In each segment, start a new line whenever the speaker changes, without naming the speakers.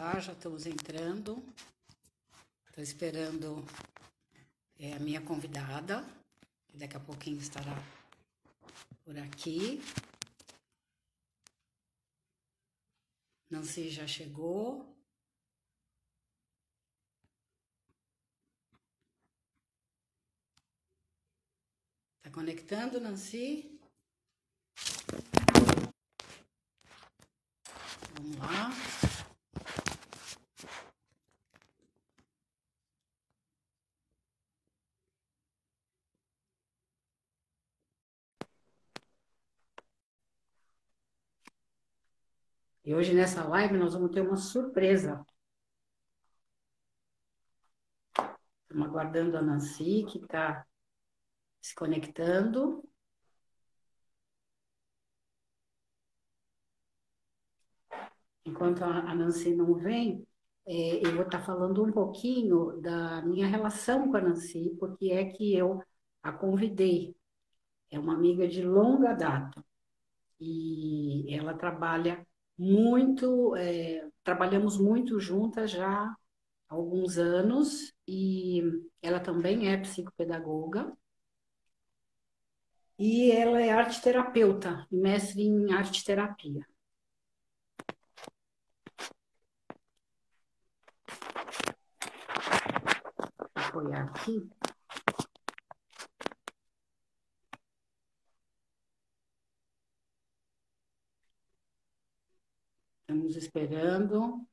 Tá, já estamos entrando. Estou esperando a minha convidada, que daqui a pouquinho estará por aqui. Nancy já chegou. Tá conectando, Nancy? Vamos lá. E hoje nessa live nós vamos ter uma surpresa. Estamos aguardando a Nancy, que está se conectando. Enquanto a Nancy não vem, eu vou estar falando um pouquinho da minha relação com a Nancy, porque é que eu a convidei. É uma amiga de longa data e ela trabalha muito, trabalhamos muito juntas já há alguns anos e ela também é psicopedagoga e ela é arte-terapeuta, mestre em arte-terapia. Vou apoiar aqui. Estamos esperando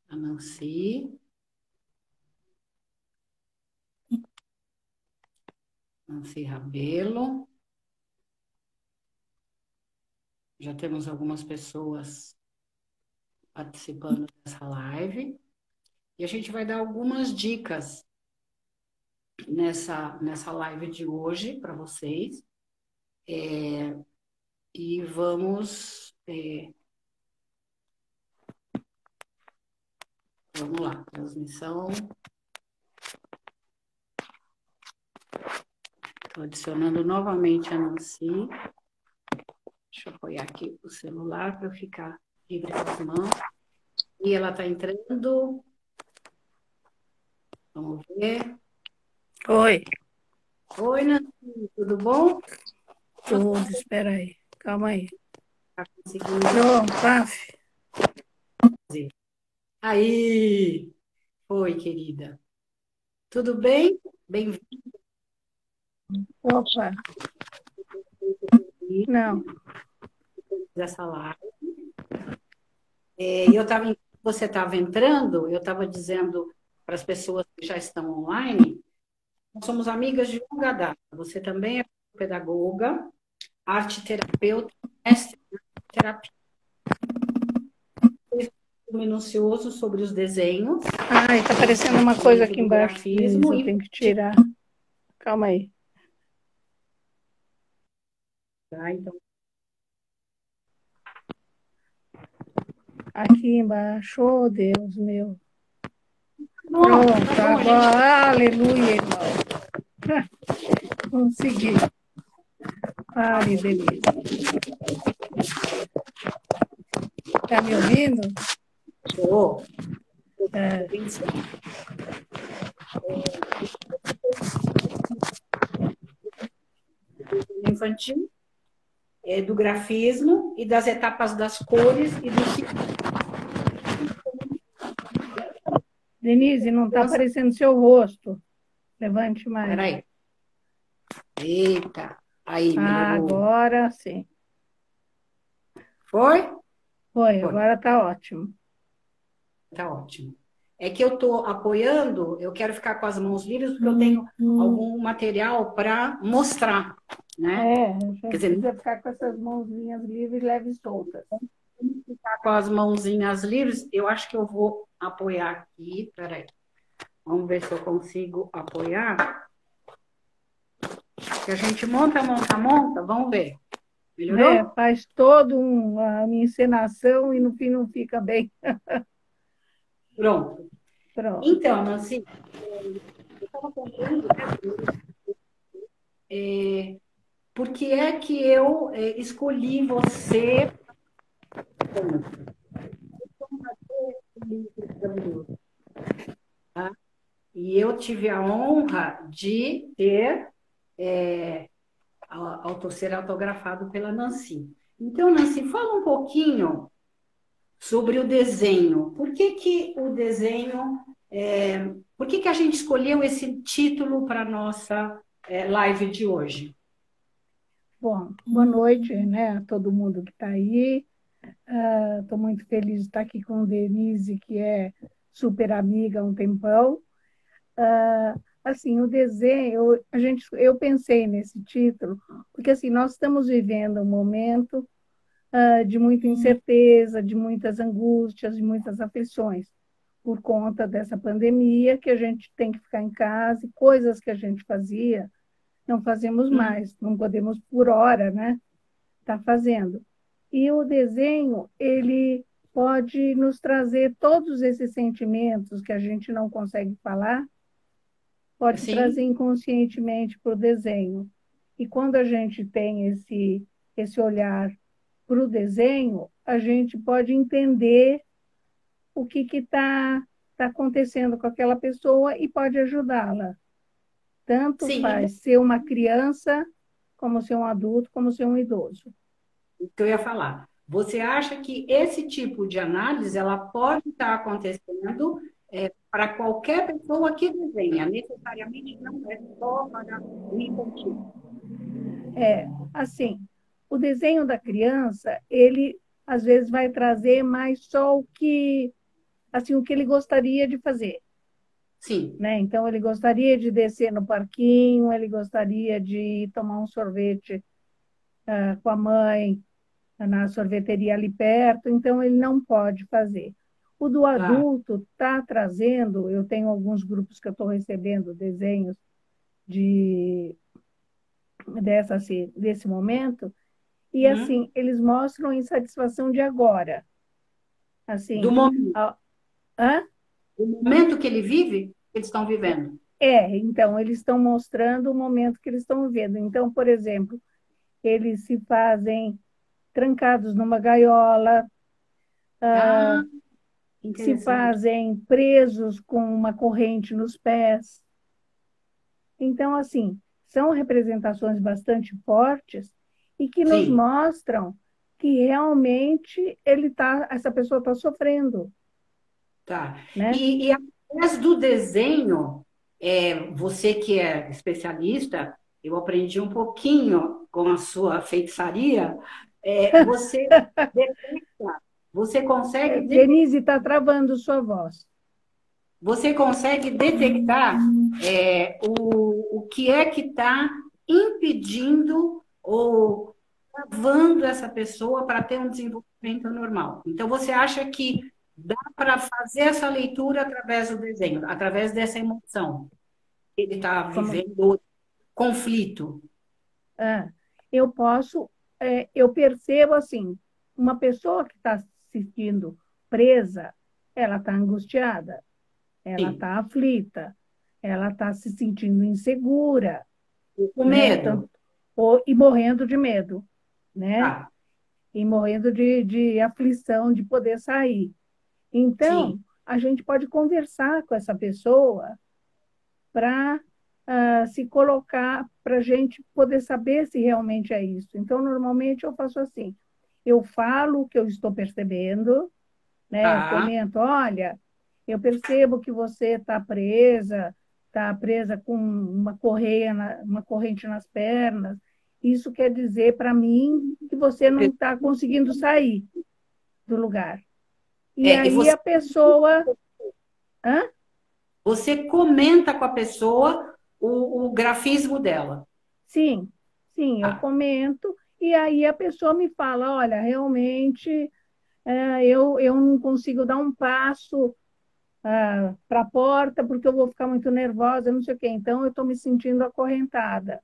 a Nancy. Nancy Rabelo. Já temos algumas pessoas participando dessa live. E a gente vai dar algumas dicas nessa live de hoje para vocês. E vamos lá, transmissão. Estou adicionando novamente a Nancy. Deixa eu apoiar aqui o celular para ficar livre das mãos. E ela está entrando. Vamos ver.
Oi.
Oi, Nancy, tudo bom?
Tudo, espera aí. Calma aí.
Está conseguindo
Pronto, paf.
fazer? Aí! Oi, querida. Tudo bem? Bem-vinda
Opa, não.
dessa live. Você estava entrando, eu estava dizendo para as pessoas que já estão online, nós somos amigas de longa data. Você também é pedagoga, arte-terapeuta, mestre em terapia. Minucioso sobre os desenhos.
Ai, tá aparecendo uma coisa aqui embaixo.
Grafismo
Eu tenho que tirar. Calma aí.
Tá, então.
Aqui embaixo, oh Deus meu.
Bom,
Pronto,
tá bom,
agora, aleluia, irmão. Consegui. Fale, Denise. Tá me ouvindo?
Estou.
É.
Infantil, do grafismo e das etapas das cores e do
Denise, não está aparecendo seu rosto. Levante mais.
Peraí. Eita. Aí, melhorou.
Agora sim.
Foi?
Foi, agora está ótimo.
Tá ótimo. É que eu estou apoiando, eu quero ficar com as mãos livres, porque eu tenho algum material para mostrar, né?
Quer dizer, precisa ficar com essas mãozinhas livres, leves e soltas.
Ficar com as mãozinhas livres, eu acho que eu vou apoiar aqui, peraí. Vamos ver se eu consigo apoiar. Que a gente monta, vamos ver. Melhorou?
Faz toda uma encenação e no fim não fica bem.
Pronto. Então, Nancy, eu estava contando, por que é que eu escolhi você Carandiru, tá? E eu tive a honra de ter ser autografado pela Nancy. Então, Nancy, fala um pouquinho sobre o desenho. Por que que o desenho... por que que a gente escolheu esse título para a nossa live de hoje?
Bom, boa noite, né, a todo mundo que está aí. Estou muito feliz de estar aqui com a Denise, que é super amiga há um tempão. Assim, o desenho, eu pensei nesse título, porque assim, nós estamos vivendo um momento de muita incerteza, de muitas angústias, de muitas aflições, por conta dessa pandemia, que a gente tem que ficar em casa, e coisas que a gente fazia, não fazemos mais, não podemos por hora, né, estar fazendo. E o desenho, ele pode nos trazer todos esses sentimentos que a gente não consegue falar, pode trazer
Sim,
inconscientemente para o desenho. E quando a gente tem esse olhar para o desenho, a gente pode entender o que tá acontecendo com aquela pessoa e pode ajudá-la. Tanto
sim.
faz ser uma criança, como ser um adulto, como ser um idoso.
O que eu ia falar. Você acha que esse tipo de análise ela pode estar acontecendo para qualquer pessoa que desenha, necessariamente não é só para o infantil.
Assim, o desenho da criança, ele às vezes vai trazer mais só assim, o que ele gostaria de fazer,
Sim,
né? Então, ele gostaria de descer no parquinho, ele gostaria de tomar um sorvete com a mãe na sorveteria ali perto, então ele não pode fazer. O do
tá.
adulto está trazendo, eu tenho alguns grupos que eu estou recebendo desenhos de, desse momento, e
Uhum.
assim, eles mostram a insatisfação de agora.
Do
Assim,
momento,
hã?
do momento que ele vive, eles estão vivendo.
Então, eles estão mostrando o momento que eles estão vivendo. Então, por exemplo, eles se fazem trancados numa gaiola,
Ah,
se
interessante.
fazem presos com uma corrente nos pés. Então, assim, são representações bastante fortes e que nos
Sim,
mostram que realmente essa pessoa está sofrendo,
tá.
né?
E através do desenho, você que é especialista, eu aprendi um pouquinho com a sua feitiçaria, você detecta, você consegue,
Denise está travando sua voz.
você consegue detectar o que é que está impedindo ou travando essa pessoa para ter um desenvolvimento normal. Então, você acha que dá para fazer essa leitura através do desenho, através dessa emoção que ele está
Como,
vivendo, conflito?
eu posso, eu percebo assim, uma pessoa que está se sentindo presa, ela está angustiada, ela
Sim,
está aflita, ela está se sentindo insegura,
com
né?
medo.
E morrendo de medo, né?
Tá,
E morrendo de aflição de poder sair.
sim,
Então, a gente pode conversar com essa pessoa para se colocar, para a gente poder saber se realmente é isso. Então, normalmente eu faço assim: eu falo o que eu estou percebendo, né? Eu
tá.
comento, olha, eu percebo que você está presa com uma correia, uma corrente nas pernas. Isso quer dizer para mim que você não está conseguindo sair do lugar. E
E
aí a pessoa, hã?
você comenta com a pessoa o grafismo dela.
Sim, sim, eu
Tá.
comento, e aí a pessoa me fala, olha, realmente eu não consigo dar um passo para a porta porque eu vou ficar muito nervosa, não sei o quê. Então, eu estou me sentindo acorrentada.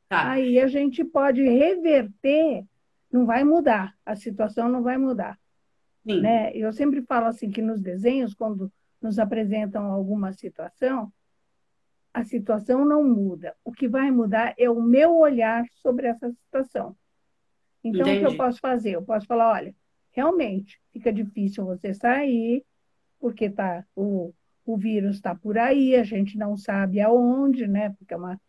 Tá.
Aí a gente pode reverter, não vai mudar, a situação não vai mudar,
Sim,
né? Eu sempre falo assim que nos desenhos, quando nos apresentam alguma situação, a situação não muda. O que vai mudar é o meu olhar sobre essa situação. Então, o que eu
entendi.
posso fazer? Eu posso falar, olha, realmente fica difícil você sair, porque o vírus está por aí, a gente não sabe aonde, né? Porque é uma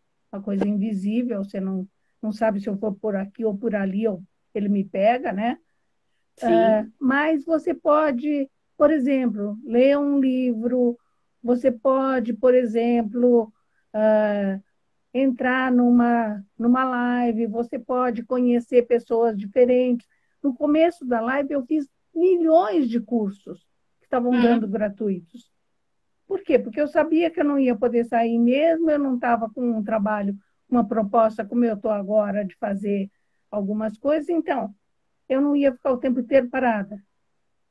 coisa invisível, você não sabe se eu for por aqui ou por ali, ou ele me pega, né?
sim.
Mas você pode, por exemplo, ler um livro, você pode, por exemplo, entrar numa live, você pode conhecer pessoas diferentes. No começo da live, eu fiz milhões de cursos que estavam dando
Uhum.
gratuitos. Por quê? Porque eu sabia que eu não ia poder sair mesmo, eu não estava com um trabalho, uma proposta como eu estou agora de fazer algumas coisas, então eu não ia ficar o tempo inteiro parada.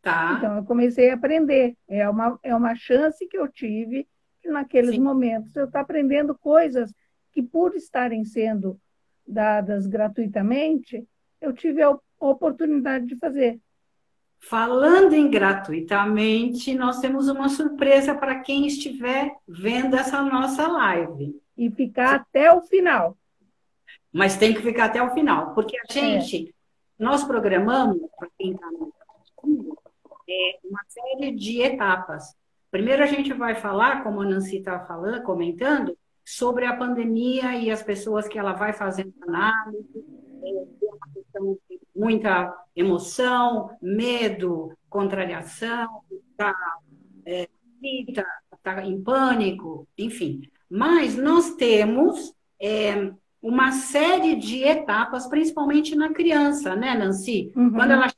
Tá,
Então eu comecei a aprender. É uma chance que eu tive, que naqueles
sim.
momentos eu estou aprendendo coisas que, por estarem sendo dadas gratuitamente, eu tive a oportunidade de fazer.
Falando em gratuitamente, nós temos uma surpresa para quem estiver vendo essa nossa live.
E ficar até o final.
Mas tem que ficar até o final, porque
É.
nós programamos, para quem está no YouTube, uma série de etapas. Primeiro a gente vai falar, como a Nancy está falando, comentando, sobre a pandemia e as pessoas que ela vai fazendo análise, questão de muita emoção, medo, contrariação, está tá em pânico, enfim. Mas nós temos uma série de etapas, principalmente na criança, né, Nancy? Quando ela
Uhum.
chega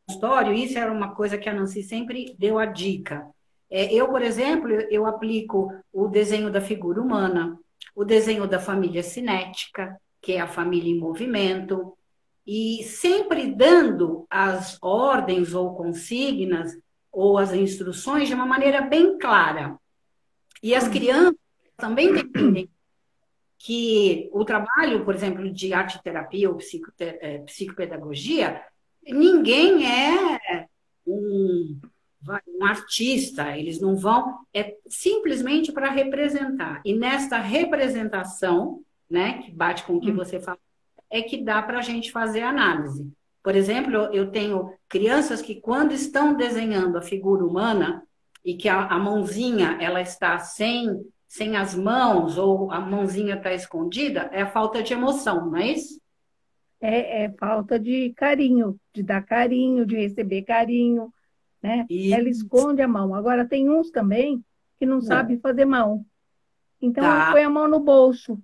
no consultório, isso era uma coisa que a Nancy sempre deu a dica. Eu, por exemplo, eu aplico o desenho da figura humana, o desenho da família cinética, que é a família em movimento, e sempre dando as ordens ou consignas ou as instruções de uma maneira bem clara. E as
Sim.
crianças também têm que entender que o trabalho, por exemplo, de arte terapia ou psicopedagogia, ninguém é um, um artista, eles não vão, é simplesmente para representar. E nesta representação, né, que bate com o que
Hum.
você fala, é que dá para a gente fazer análise. Por exemplo, eu tenho crianças que, quando estão desenhando a figura humana e que a mãozinha ela está sem as mãos ou a mãozinha está escondida, é a falta de emoção, não é isso?
É falta de carinho, de dar carinho, de receber carinho, né?
E
Ela esconde a mão. Agora, tem uns também que não sabem fazer mão. Então, ela
tá,
põe a mão no bolso,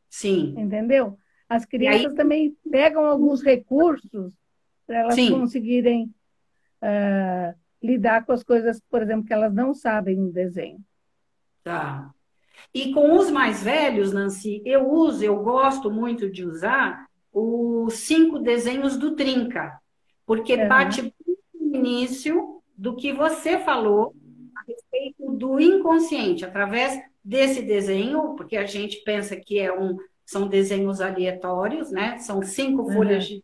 sim.
entendeu? As
E aí,
crianças também pegam alguns recursos para elas
sim,
conseguirem lidar com as coisas, por exemplo, que elas não sabem no desenho.
tá. E com os mais velhos, Nancy, eu gosto muito de usar os 5 desenhos do Trinca, porque bate
Aham,
bem no início do que você falou a respeito do inconsciente, através desse desenho, porque a gente pensa que são desenhos aleatórios, né? São 5 folhas
aham.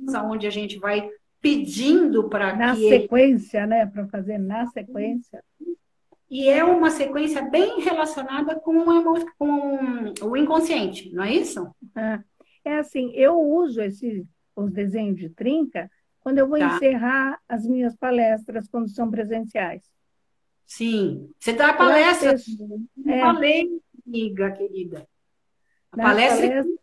de onde a gente vai pedindo para
Na
que ele.
sequência, né? Para fazer na sequência.
E é uma sequência bem relacionada com o inconsciente, não é isso?
Ah, é assim, eu uso os desenhos de trinca quando eu vou
Tá.
encerrar as minhas palestras, quando são presenciais.
Sim. Você dá
Para as
palestra,
pessoas,
não falei, amiga querida. A
nas
palestra é
palestras,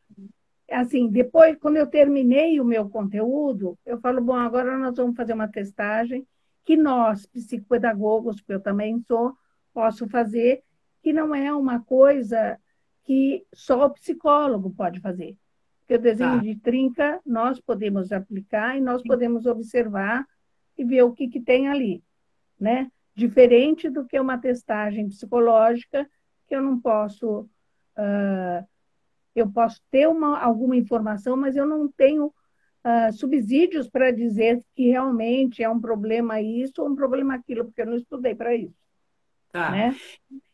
assim, depois, quando eu terminei o meu conteúdo, eu falo, bom, agora nós vamos fazer uma testagem que nós, psicopedagogos, que eu também sou, posso fazer, que não é uma coisa que só o psicólogo pode fazer. Porque o desenho
tá.
de trinca nós podemos aplicar e nós podemos observar e ver o que tem ali, né? Diferente do que uma testagem psicológica, que eu não posso eu posso ter alguma informação, mas eu não tenho subsídios para dizer que realmente é um problema isso ou um problema aquilo, porque eu não estudei para isso,
Tá.
né?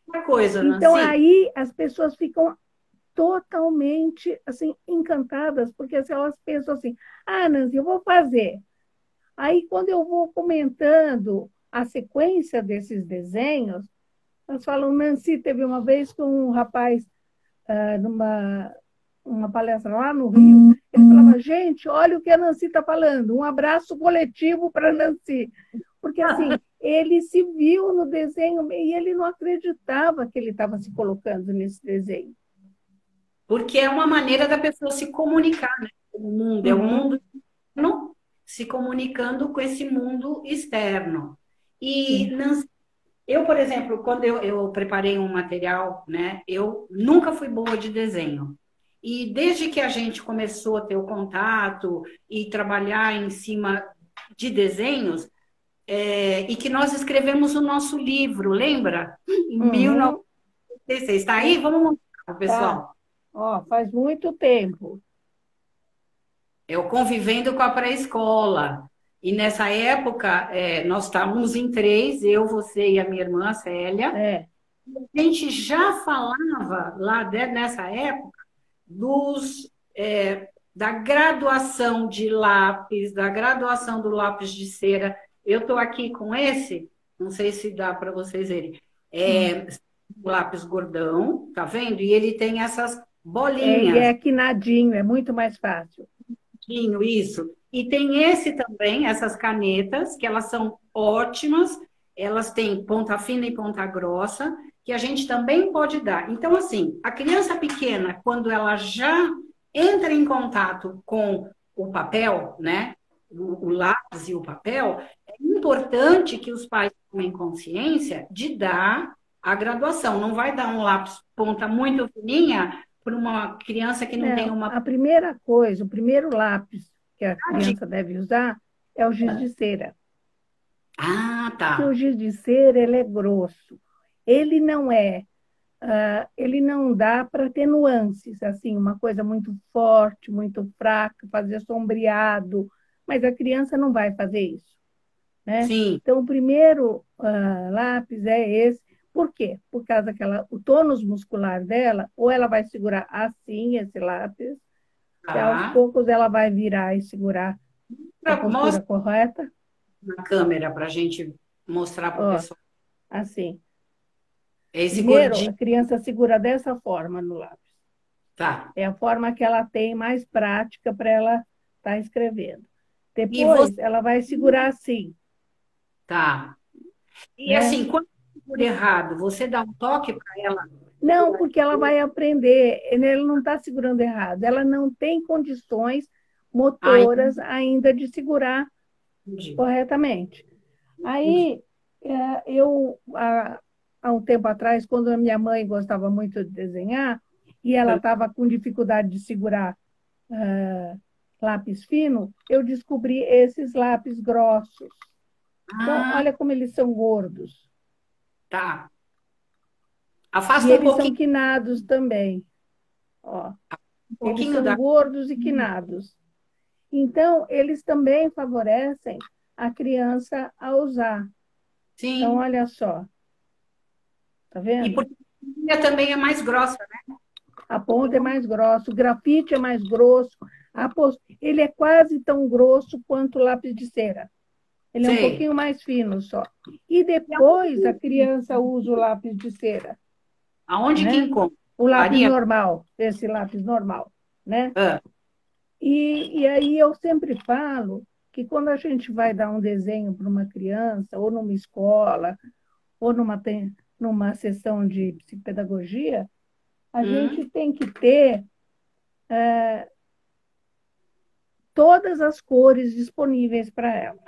Outra coisa,
Então,
Nancy.
aí as pessoas ficam totalmente, assim, encantadas, porque assim, elas pensam assim, ah, Nancy, eu vou fazer. Aí, quando eu vou comentando a sequência desses desenhos, elas falam, Nancy, teve uma vez que um rapaz, numa uma palestra lá no Rio, ele falava, gente, olha o que a Nancy está falando, um abraço coletivo para a Nancy. Porque, assim, ele se viu no desenho e ele não acreditava que ele estava se colocando nesse desenho.
Porque é uma maneira da pessoa se comunicar, né? O mundo é um
Uhum,
mundo interno se comunicando com esse mundo externo. E
sim.
eu, por exemplo, quando eu preparei um material, né, eu nunca fui boa de desenho. E desde que a gente começou a ter o contato e trabalhar em cima de desenhos, e que nós escrevemos o nosso livro, lembra? Em
Uhum,
1996. Está aí?
sim,
Vamos mostrar,
tá.
pessoal.
Ó, faz muito tempo.
Eu convivendo com a pré-escola. E nessa época, nós estávamos em três, eu, você e a minha irmã, Célia.
É,
A gente já falava lá nessa época da graduação de lápis, da graduação do lápis de cera. Eu estou aqui com esse, não sei se dá para vocês verem,
hum.
o lápis gordão, tá vendo? E ele tem essas
Ele
bolinhas,
é quinadinho, é muito mais fácil.
isso. E tem esse também, essas canetas, que elas são ótimas, elas têm ponta fina e ponta grossa, que a gente também pode dar. Então, assim, a criança pequena, quando ela já entra em contato com o papel, né? O lápis e o papel, é importante que os pais tomem consciência de dar a graduação. Não vai dar um lápis ponta muito fininha para uma criança que não tem
Não,
uma.
a primeira coisa, o primeiro lápis que a criança deve usar é o giz de cera.
Ah, tá.
Porque o giz de cera, ele é grosso. Ele não é, ele não dá para ter nuances, assim, uma coisa muito forte, muito fraca, fazer sombreado, mas a criança não vai fazer isso, né?
Sim,
Então, o primeiro lápis é esse. Por quê? Por causa que o tônus muscular dela, ou ela vai segurar assim esse lápis, e aos
tá.
poucos ela vai virar e segurar com a postura
Mostra
correta,
na câmera para a gente mostrar para o
ó,
pessoal.
assim.
Esse
Primeiro, a
gordinho,
criança segura dessa forma no lápis.
tá.
É a forma que ela tem mais prática para ela estar escrevendo.
E você,
Depois, ela vai segurar assim,
tá. E
né?
assim, quando segura errado, você dá um toque para ela?
Não, porque ela vai aprender, ela não está segurando errado, ela não tem condições
Ah,
motoras ainda de segurar
entendi.
corretamente.
Entendi.
Aí, há um tempo atrás, quando a minha mãe gostava muito de desenhar, e ela estava com dificuldade de segurar lápis fino, eu descobri esses lápis grossos. Então,
Ah,
olha como eles são gordos.
tá.
E
Afasta um
eles são
pouquinho,
quinados também. Ó,
um
eles
pouquinho
são
da.
gordos e quinados. Então, eles também favorecem a criança a usar. Então,
Sim.
olha só, tá
E
vendo?
porque a também é mais grossa, né?
A ponta é mais grossa, o grafite é mais grosso, ele é quase tão grosso quanto o lápis de cera. Ele é um
Sei.
pouquinho mais fino só. E
E
depois a criança usa o lápis de cera,
aonde que
né?
encontra?
O lápis
Maria?
normal, esse lápis normal, né?
Ah,
E aí eu sempre falo que quando a gente vai dar um desenho para uma criança, ou numa escola, ou numa sessão de psicopedagogia, a
hum,
gente tem que ter todas as cores disponíveis para ela.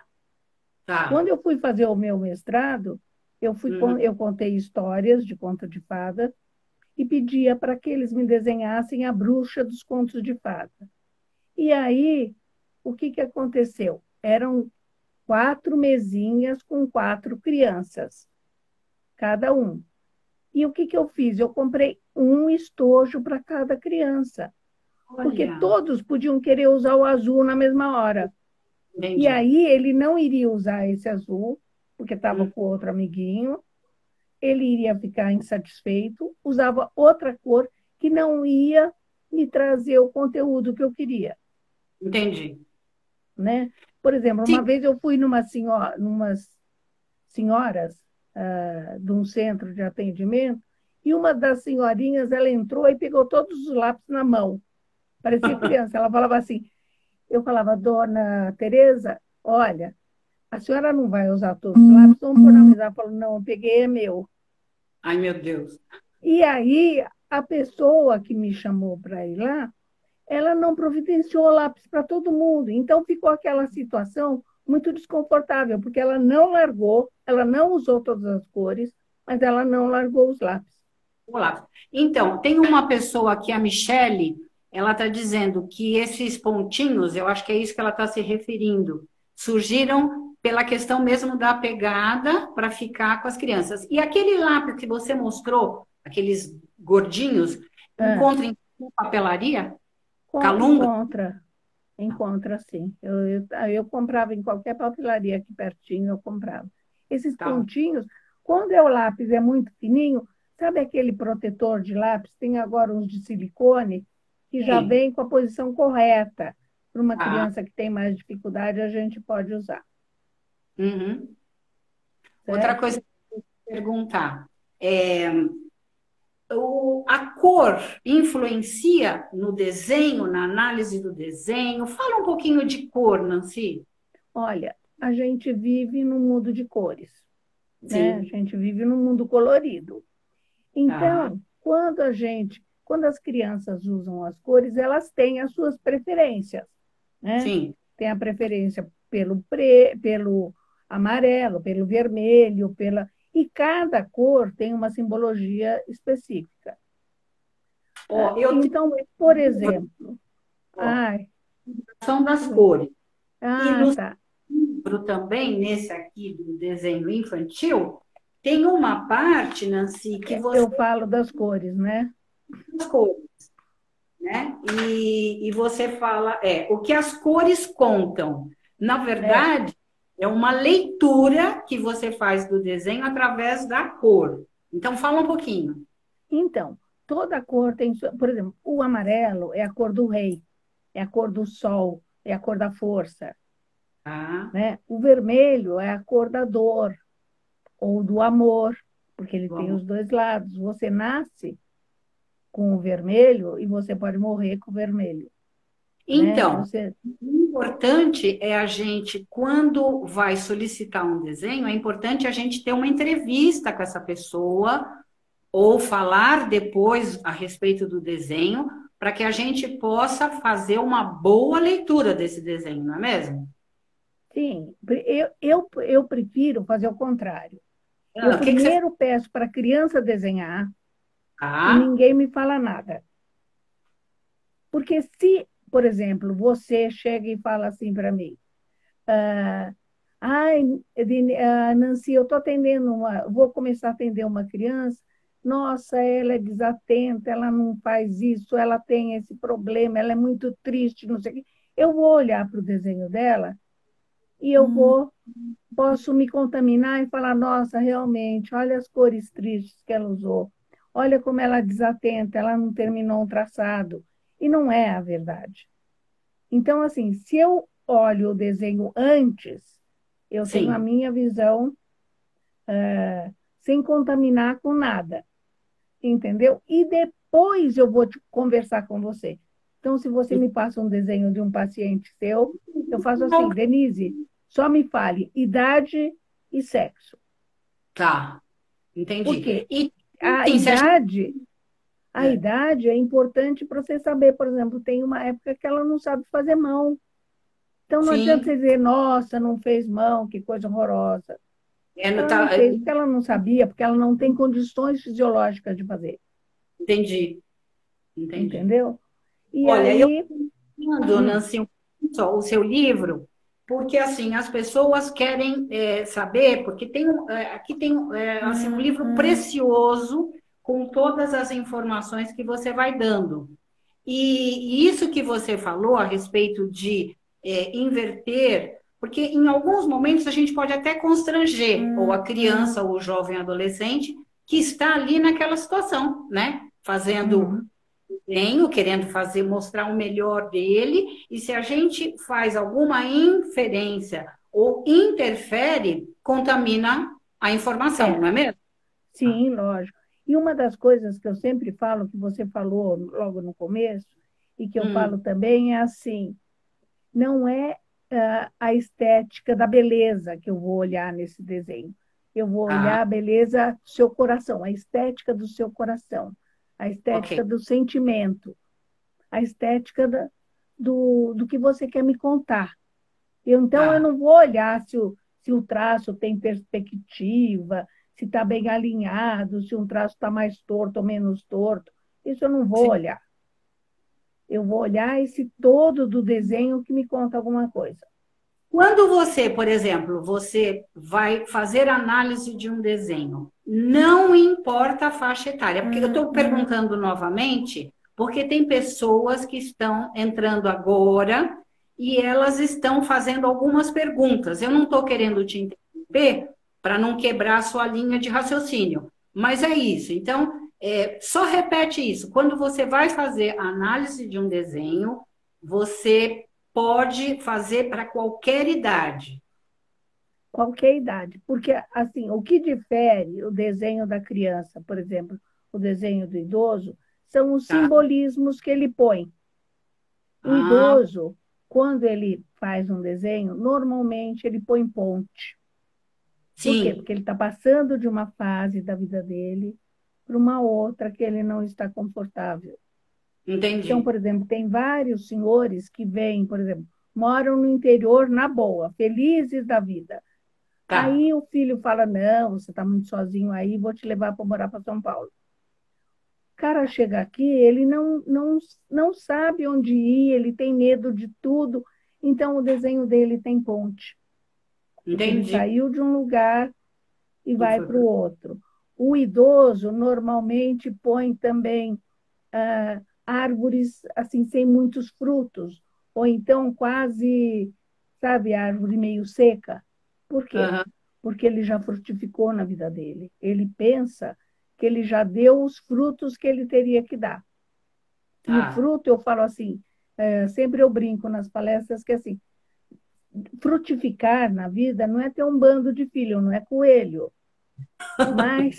tá.
Quando eu fui fazer o meu mestrado,
Uhum.
eu contei histórias de conto de fada e pedia para que eles me desenhassem a bruxa dos contos de fada. E aí, o que aconteceu? Eram 4 mesinhas com 4 crianças, cada um. E o que eu fiz? Eu comprei um estojo para cada criança, porque
Olha,
todos podiam querer usar o azul na mesma hora. E
entendi.
aí ele não iria usar esse azul, porque estava
Hum,
com outro amiguinho, ele iria ficar insatisfeito, usava outra cor que não ia me trazer o conteúdo que eu queria,
entendi.
né? Por exemplo, uma
Sim.
vez eu fui numas senhoras de um centro de atendimento e uma das senhorinhas, ela entrou e pegou todos os lápis na mão. Parecia criança. Ela falava assim, eu falava, dona Tereza, olha, a senhora não vai usar todos os lápis, vamos economizar. Falou, não, eu peguei, é meu.
Ai, meu Deus.
E aí, a pessoa que me chamou para ir lá, ela não providenciou lápis para todo mundo. Então, ficou aquela situação muito desconfortável, porque ela não largou, ela não usou todas as cores, mas ela não largou os lápis.
Olá. Então, tem uma pessoa aqui, a Michele, ela está dizendo que esses pontinhos, eu acho que é isso que ela está se referindo, surgiram pela questão mesmo da pegada para ficar com as crianças. E aquele lápis que você mostrou, aqueles gordinhos,
Ah,
encontra em papelaria? Calunga?
encontra, encontra sim. Eu comprava em qualquer papelaria aqui pertinho, eu comprava. Esses
Tá.
pontinhos, quando o lápis é muito fininho, sabe aquele protetor de lápis? Tem agora uns de silicone, que já
Sim.
vem com a posição correta. Para uma
Tá.
criança que tem mais dificuldade, a gente pode usar,
Uhum. Outra
certo?
coisa que eu vou perguntar. É, a cor influencia no desenho, na análise do desenho? Fala um pouquinho de cor, Nancy.
Olha, a gente vive num mundo de cores, né? A
Sim,
gente vive num mundo colorido.
tá.
Então, quando as crianças usam as cores, elas têm as suas preferências, né?
Sim.
Tem a preferência pelo amarelo, pelo vermelho, e cada cor tem uma simbologia específica.
Ó, eu tenho
Então, por exemplo,
ó,
ai,
são das cores. E no
tá.
livro também, nesse aqui do desenho infantil, tem uma parte, Nancy, que você
Eu falo das cores, né?
tem as cores, né? E você fala, o que as cores contam. Na
É.
verdade, é uma leitura que você faz do desenho através da cor. Então, fala um pouquinho.
Então, toda cor tem, por exemplo, o amarelo é a cor do rei, é a cor do sol, é a cor da força,
Tá?
né? O vermelho é a cor da dor ou do amor, porque ele tem
Vamos.
os dois lados. Você nasce com o vermelho e você pode morrer com o vermelho, né?
Então, o importante é a gente, quando vai solicitar um desenho, é importante a gente ter uma entrevista com essa pessoa ou falar depois a respeito do desenho, para que a gente possa fazer uma boa leitura desse desenho, não é mesmo?
sim, eu prefiro fazer o contrário. Eu
O que que você
primeiro peço para a criança desenhar e
faz?
ninguém me fala nada. Porque se, por exemplo, você chega e fala assim para mim, ah, ai, Nancy, eu estou vou começar a atender uma criança, nossa, ela é desatenta, ela não faz isso, ela tem esse problema, ela é muito triste, não sei o quê. Eu vou olhar para o desenho dela e posso me contaminar e falar, nossa, realmente, olha as cores tristes que ela usou, olha como ela é desatenta, ela não terminou um traçado. E não é a verdade. Então, assim, se eu olho o desenho antes, eu tenho a
Sim,
minha visão sem contaminar com nada, entendeu? E depois eu vou conversar com você. Então, se você me passa um desenho de um paciente seu, eu faço assim, Denise, só me fale idade e sexo.
tá, entendi.
Porque
E
a
sim, se a gente.
idade, a idade é importante para você saber, por exemplo, tem uma época que ela não sabe fazer mão. Então não adianta
Sim,
você dizer, nossa, não fez mão, que coisa horrorosa. Ela não
tá,
fez porque ela não sabia, porque ela não tem condições fisiológicas de fazer,
entendi, entendi.
entendeu? E
Olha, eu
aí,
mando,
hum,
Nancy, só o seu livro, porque assim as pessoas querem saber, porque aqui tem assim um livro precioso com todas as informações que você vai dando. E isso que você falou a respeito de inverter, porque em alguns momentos a gente pode até constranger ou a criança ou o jovem adolescente que está ali naquela situação, né? Fazendo
hum,
desenho, querendo fazer, mostrar o melhor dele, e se a gente faz alguma inferência ou interfere, contamina a informação,
é,
não é mesmo?
sim, lógico. E uma das coisas que eu sempre falo, que você falou logo no começo, e que eu falo
Hum,
também, é assim, não é, a estética da beleza que eu vou olhar nesse desenho. Eu vou
Tá,
olhar a beleza do seu coração, a estética do seu coração, a
ok.
estética do sentimento, a estética do que você quer me contar. Então, eu
Tá,
não vou olhar se o traço tem perspectiva, se está bem alinhado, se um traço está mais torto ou menos torto. Isso eu não vou
sim.
olhar. Eu vou olhar esse todo do desenho que me conta alguma coisa.
Quando você, por exemplo, você vai fazer análise de um desenho, não importa a faixa etária, porque eu estou perguntando novamente, porque tem pessoas que estão entrando agora e elas estão fazendo algumas perguntas. Eu não estou querendo te interromper para não quebrar a sua linha de raciocínio, mas é isso. Então, só repete isso. Quando você vai fazer a análise de um desenho, você pode fazer para qualquer idade.
Qualquer idade. Porque, assim, o que difere o desenho da criança, por exemplo, o desenho do idoso, são os
Tá?
simbolismos que ele põe. O
Ah,
idoso, quando ele faz um desenho, normalmente ele põe ponte. Por quê?
sim,
Porque ele está passando de uma fase da vida dele para uma outra que ele não está confortável. Então,
entendi.
por exemplo, tem vários senhores que vêm, por exemplo, moram no interior na boa, felizes da vida.
Tá.
Aí o filho fala: Não, você está muito sozinho aí, vou te levar para morar para São Paulo. O cara chega aqui, ele não sabe onde ir, ele tem medo de tudo, então o desenho dele tem ponte, porque ele
Entendi.
saiu de um lugar e
E
vai
foi
para o outro. O idoso normalmente põe também árvores assim sem muitos frutos, ou então quase, sabe, árvore meio seca. Por quê?
Aham,
Porque ele já frutificou na vida dele. Ele pensa que ele já deu os frutos que ele teria que dar. E o
tá.
fruto, eu falo assim, sempre eu brinco nas palestras que assim, frutificar na vida não é ter um bando de filho, não é coelho, mas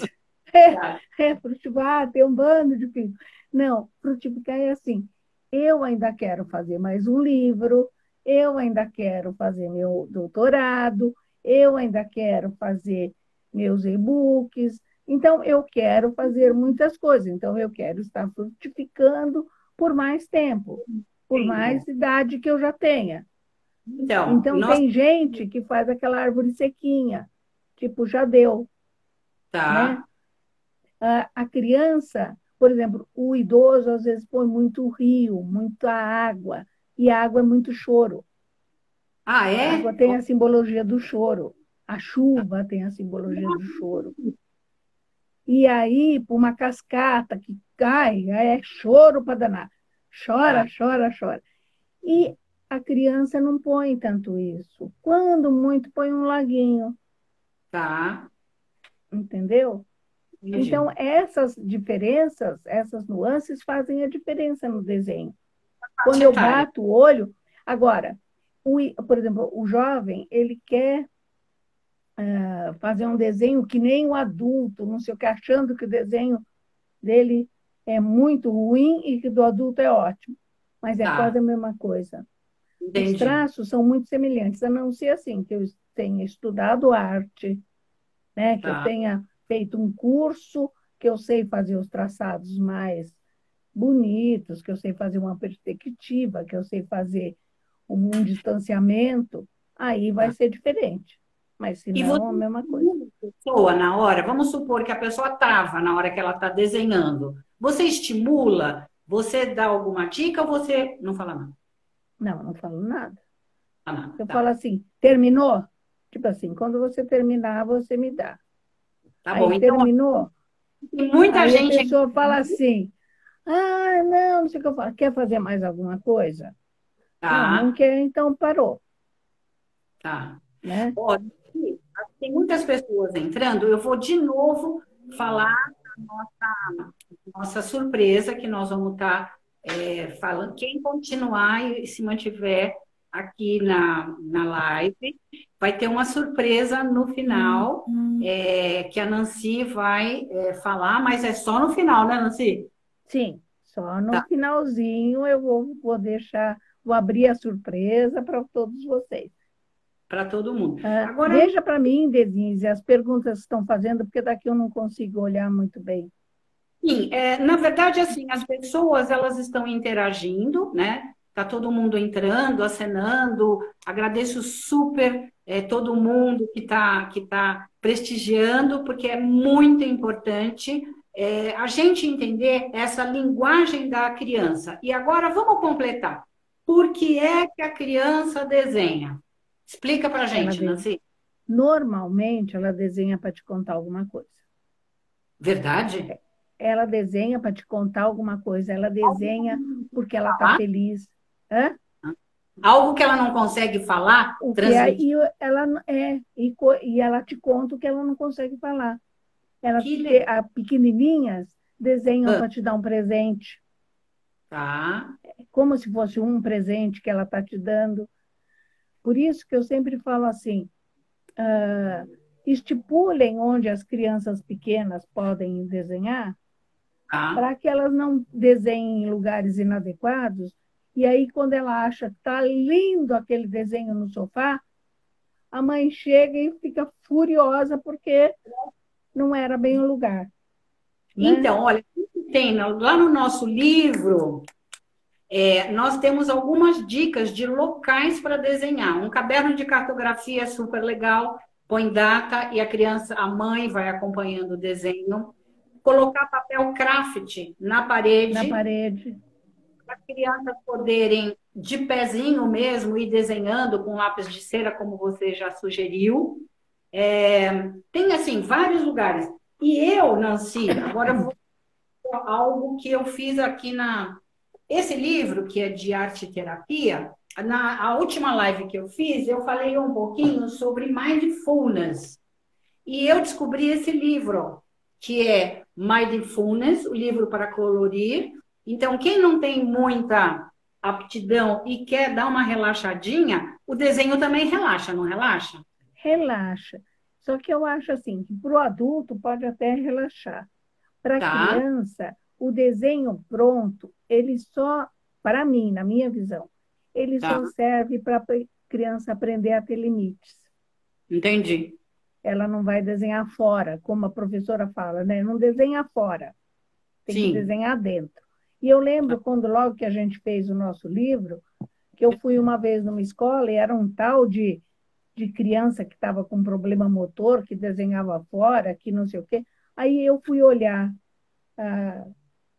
Tá.
frutificar, ter um bando de filhos. Não, frutificar é assim, eu ainda quero fazer mais um livro, eu ainda quero fazer meu doutorado, eu ainda quero fazer meus e-books, então eu quero fazer muitas coisas, então eu quero estar frutificando por mais tempo, por mais
Tempo.
idade que eu já tenha.
Então,
Então
nós.
tem gente que faz aquela árvore sequinha, tipo, já deu, né?
Tá.
A criança, por exemplo, o idoso às vezes põe muito rio, muita água, e a água é muito choro.
Ah,
A
é?
água tem a simbologia do choro, a chuva tem a simbologia do choro. E aí, por uma cascata que cai, aí é choro para danar. Chora,
Tá.
chora, chora. E a criança não põe tanto isso. Quando muito, põe um laguinho,
Tá.
entendeu? Então,
Entendi.
essas diferenças, essas nuances fazem a diferença no desenho. Quando
Faixa
eu
etária.
bato o olho, agora, por exemplo, o jovem, ele quer fazer um desenho que nem o adulto, não sei o que, achando que o desenho dele é muito ruim e que do adulto é ótimo. Mas é quase
Tá.
a mesma coisa. Os
Entendi.
traços são muito semelhantes, a não ser assim, que eu tenha estudado arte, né, que eu
Tá.
tenha feito um curso, que eu sei fazer os traçados mais bonitos, que eu sei fazer uma perspectiva, que eu sei fazer um distanciamento, aí vai
Tá.
ser diferente. Mas se
E você
não, a mesma coisa.
estimula a pessoa na hora, vamos supor que a pessoa trava na hora que ela está desenhando. Você estimula? Você dá alguma dica ou você não fala nada?
Não, não falo nada.
Ah, não.
Eu falo
Tá.
assim, terminou? Tipo assim, quando você terminar, você me dá.
Tá bom.
Aí
Então,
terminou,
tem muita
aí a
gente
pessoa fala
entrando.
assim, não, não sei o que eu falo. Quer fazer mais alguma coisa? Não, não
Tá,
quer, então parou,
tá.
né?
Olha, tem muitas pessoas entrando. Eu vou de novo falar nossa surpresa, que nós vamos estar falando. Quem continuar e se mantiver aqui na live, vai ter uma surpresa no final, que a Nancy vai falar, mas é só no final, né, Nancy?
Sim, só no
Tá,
finalzinho eu vou deixar vou abrir a surpresa para todos vocês.
Para todo mundo. Agora,
veja para mim, Denise, as perguntas que estão fazendo, porque daqui eu não consigo olhar muito bem.
sim, na verdade, assim, as pessoas, elas estão interagindo, né? Tá todo mundo entrando, acenando. Agradeço super todo mundo que tá prestigiando, porque é muito importante a gente entender essa linguagem da criança. E agora vamos completar. Por que é que a criança desenha? Explica para a gente, Nancy.
Normalmente, ela desenha para te contar alguma coisa.
Verdade?
Ela desenha para te contar alguma coisa. Ela desenha porque ela está feliz. Hã?
Algo que ela não consegue falar, transmitir.
E ela te conta o que ela não consegue falar. Pequenininhas desenham para te dar um presente.
Tá.
Como se fosse um presente que ela está te dando. Por isso que eu sempre falo assim, estipulem onde as crianças pequenas podem desenhar, para que elas não desenhem em lugares inadequados. E aí, quando ela acha que está lindo aquele desenho no sofá, a mãe chega e fica furiosa porque não era bem o lugar. Né?
Então, olha, lá no nosso livro, nós temos algumas dicas de locais para desenhar. Um caderno de cartografia é super legal, põe data e a mãe vai acompanhando o desenho. Colocar papel craft na parede.
Na parede.
Para as crianças poderem, de pezinho mesmo, ir desenhando com lápis de cera, como você já sugeriu. Tem, assim, vários lugares. E eu, Nancy, agora eu vou falar algo que eu fiz aqui Esse livro, que é de arte e terapia, a última live que eu fiz, eu falei um pouquinho sobre mindfulness. E eu descobri esse livro, que é Mindfulness, o livro para colorir. Então, quem não tem muita aptidão e quer dar uma relaxadinha, o desenho também relaxa, não relaxa?
Relaxa. Só que eu acho assim, que para o adulto pode até relaxar. Para a criança, o desenho pronto, ele só, para mim, na minha visão, ele só serve para a criança aprender a ter limites.
Entendi.
Ela não vai desenhar fora, como a professora fala, né? Não desenha fora, tem que desenhar dentro. E eu lembro quando logo que a gente fez o nosso livro, que eu fui uma vez numa escola e era um tal de criança que estava com problema motor, que desenhava fora, que não sei o quê. Aí eu fui olhar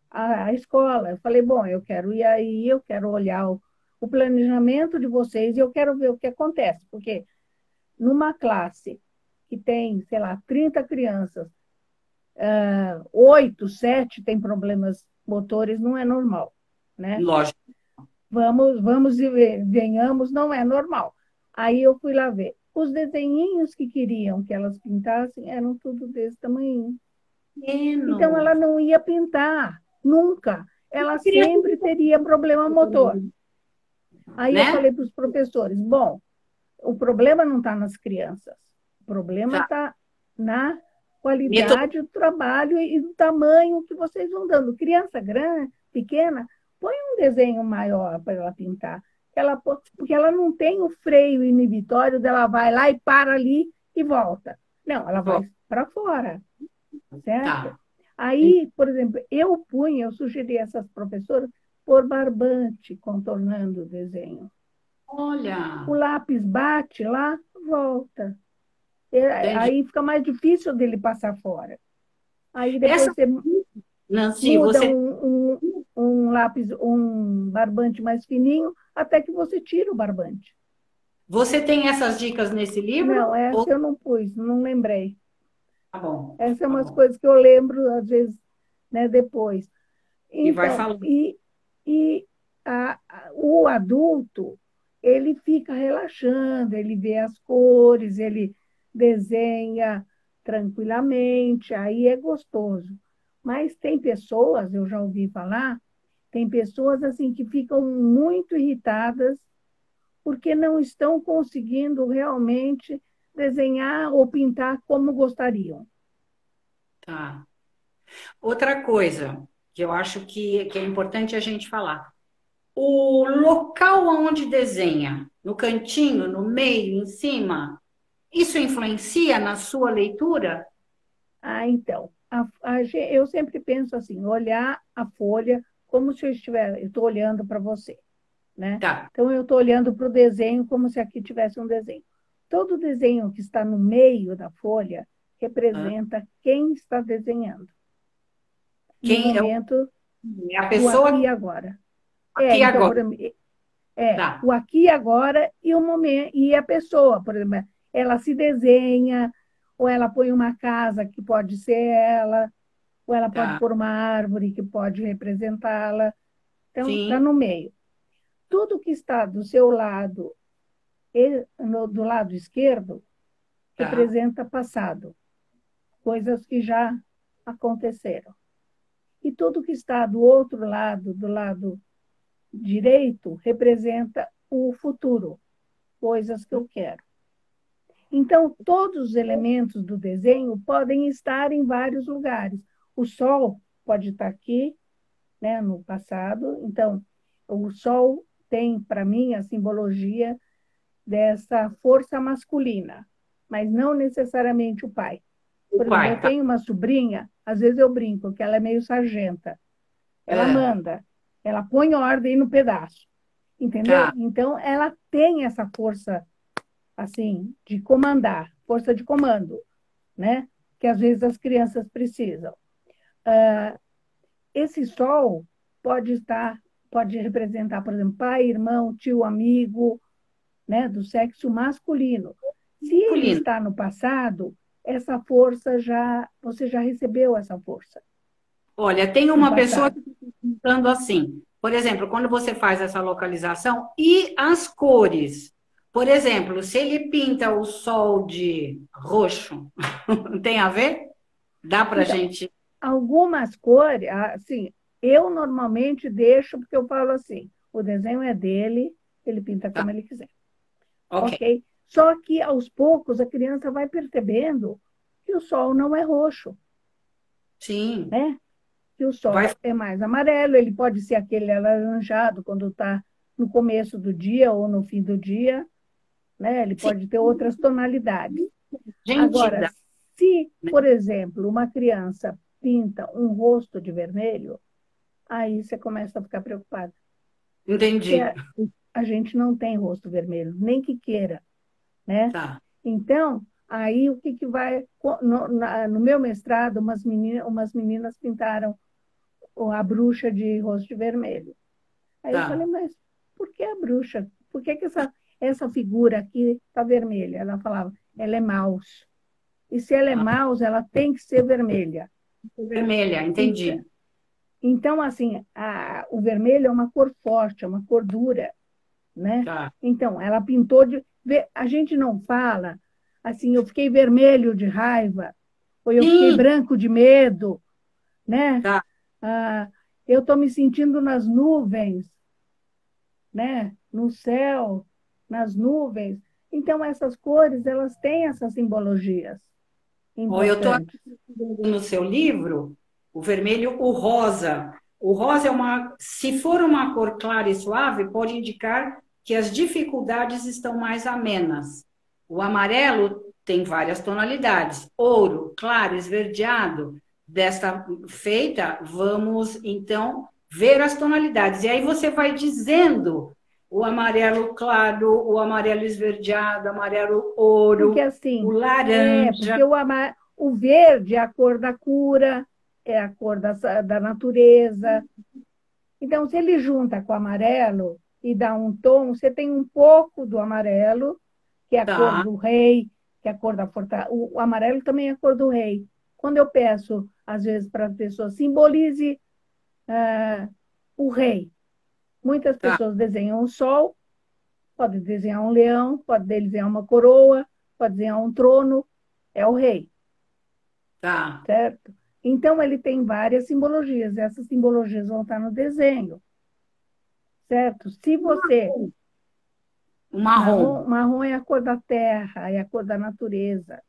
a escola. Eu falei, bom, eu quero ir aí, eu quero olhar o planejamento de vocês e eu quero ver o que acontece. Porque numa classe que tem, sei lá, 30 crianças, 8, 7 têm problemas motores, não é normal, né?
Lógico.
Vamos e venhamos, não é normal. Aí eu fui lá ver. Os desenhinhos que queriam que elas pintassem eram tudo desse tamanho. Então, ela não ia pintar, nunca. Ela sempre teria problema motor. Aí eu falei para os professores, bom, o problema não está nas crianças, o problema está na qualidade do trabalho e do tamanho que vocês vão dando. Criança grande, pequena, põe um desenho maior para ela pintar. Porque ela não tem o freio inibitório dela vai lá e para ali e volta. Não, ela vai para fora. Certo? Aí, por exemplo, eu sugeri a essas professoras pôr barbante contornando o desenho.
Olha!
O lápis bate lá, volta. Aí fica mais difícil dele passar fora. Aí depois você
Nancy,
muda um lápis, um barbante mais fininho, até que você tira o barbante.
Você tem essas dicas nesse livro?
Não, essa eu não pus, não lembrei.
Tá bom.
Essas são umas coisas que eu lembro, às vezes, né, depois. Então,
e vai falando.
O adulto, ele fica relaxando, ele vê as cores, ele desenha tranquilamente, aí é gostoso. Mas tem pessoas, eu já ouvi falar, tem pessoas assim que ficam muito irritadas porque não estão conseguindo realmente desenhar ou pintar como gostariam.
Tá. Outra coisa que eu acho que é importante a gente falar. o local onde desenha, no cantinho, no meio, em cima, isso influencia na sua leitura?
Ah, então, eu sempre penso assim, olhar a folha como se eu estou olhando para você, né?
Tá.
Então, eu estou olhando para o desenho como se aqui tivesse um desenho. Todo desenho que está no meio da folha
Hã?
representa quem está desenhando, no
Quem é,
momento
é a
do aqui e
pessoa
agora.
aqui
Então,
agora?
por exemplo,
Tá,
o aqui e agora e o momento e a pessoa, por exemplo, ela se desenha, ou ela põe uma casa que pode ser ela, ou ela pode
tá.
pôr uma árvore que pode representá-la. Então, está
Sim,
no meio. Tudo que está do seu lado, do lado esquerdo,
tá.
representa passado, coisas que já aconteceram. E tudo que está do outro lado, do lado direito, representa o futuro, coisas que eu quero. Então, todos os elementos do desenho podem estar em vários lugares. O sol pode estar aqui, né, no passado. Então, o sol tem, para mim, a simbologia dessa força masculina, mas não necessariamente o pai.
O
Por exemplo, eu
pai, tá.
tenho uma sobrinha, às vezes eu brinco que ela é meio sargenta. Ela
É,
manda, ela põe ordem no pedaço, entendeu?
tá.
Então, ela tem essa força, assim, de comandar, força de comando, né? Que às vezes as crianças precisam. Esse sol pode estar, pode representar, por exemplo, pai, irmão, tio, amigo, né, do sexo masculino. Se ele
Masculino.
está no passado, essa força já, você já recebeu essa força
Olha, tem
no
uma pessoa
passado.
que está perguntando assim, por exemplo, quando você faz essa localização e as cores. Por exemplo, se ele pinta o sol de roxo, tem a ver? Dá para
Então,
gente.
algumas cores, assim, eu normalmente deixo, porque eu falo assim, o desenho é dele, ele pinta
Tá,
como ele quiser,
ok.
ok? Só que, aos poucos, a criança vai percebendo que o sol não é roxo,
Sim.
né? Que o
Vai.
sol é mais amarelo, ele pode ser aquele alaranjado quando está no começo do dia ou no fim do dia, né? Ele
Sim.
pode ter outras tonalidades.
Gente,
Agora, se, por exemplo, uma criança pinta um rosto de vermelho, aí você começa a ficar preocupado, porque
entendi.
a gente não tem rosto vermelho, nem que queira, né?
Tá.
Então, aí o que, que vai. No meu mestrado, umas meninas pintaram a bruxa de rosto de vermelho. Aí eu falei,
Tá.
mas por que a bruxa? Por que, que essa figura aqui está vermelha? Ela falava, ela é mouse. E se ela é
Ah,
mouse, ela tem que ser vermelha.
vermelha,
Então,
entendi.
então assim, o vermelho é uma cor forte, é uma cor dura, né?
Tá.
Então, ela pintou de. A gente não fala assim, eu fiquei vermelho de raiva, ou eu fiquei
Sim,
branco de medo, né?
tá.
Ah, eu estou me sentindo nas nuvens, né? No céu, nas nuvens. Então, essas cores, elas têm essas simbologias
Ó, eu estou
importantes.
no seu livro, o vermelho, o rosa. O rosa é uma, se for uma cor clara e suave, pode indicar que as dificuldades estão mais amenas. O amarelo tem várias tonalidades, ouro, claro, esverdeado. Desta feita, vamos então ver as tonalidades. E aí você vai dizendo o amarelo claro, o amarelo esverdeado, o amarelo
Porque,
ouro, o
assim,
laranja.
porque o verde é a cor da cura, é a cor da natureza. Então, se ele junta com o amarelo e dá um tom, você tem um pouco do amarelo, que é a cor
Tá.
do rei, que é a cor da fortaleza. O amarelo também é a cor do rei. Quando eu peço, às vezes, para as pessoas, simbolize o rei. Muitas
Tá,
pessoas desenham o sol, pode desenhar um leão, pode desenhar uma coroa, pode desenhar um trono, é o rei,
tá.
certo? Então, ele tem várias simbologias, essas simbologias vão estar no desenho, certo? Se você.
O marrom.
Marrom é a cor da terra, é a cor da natureza,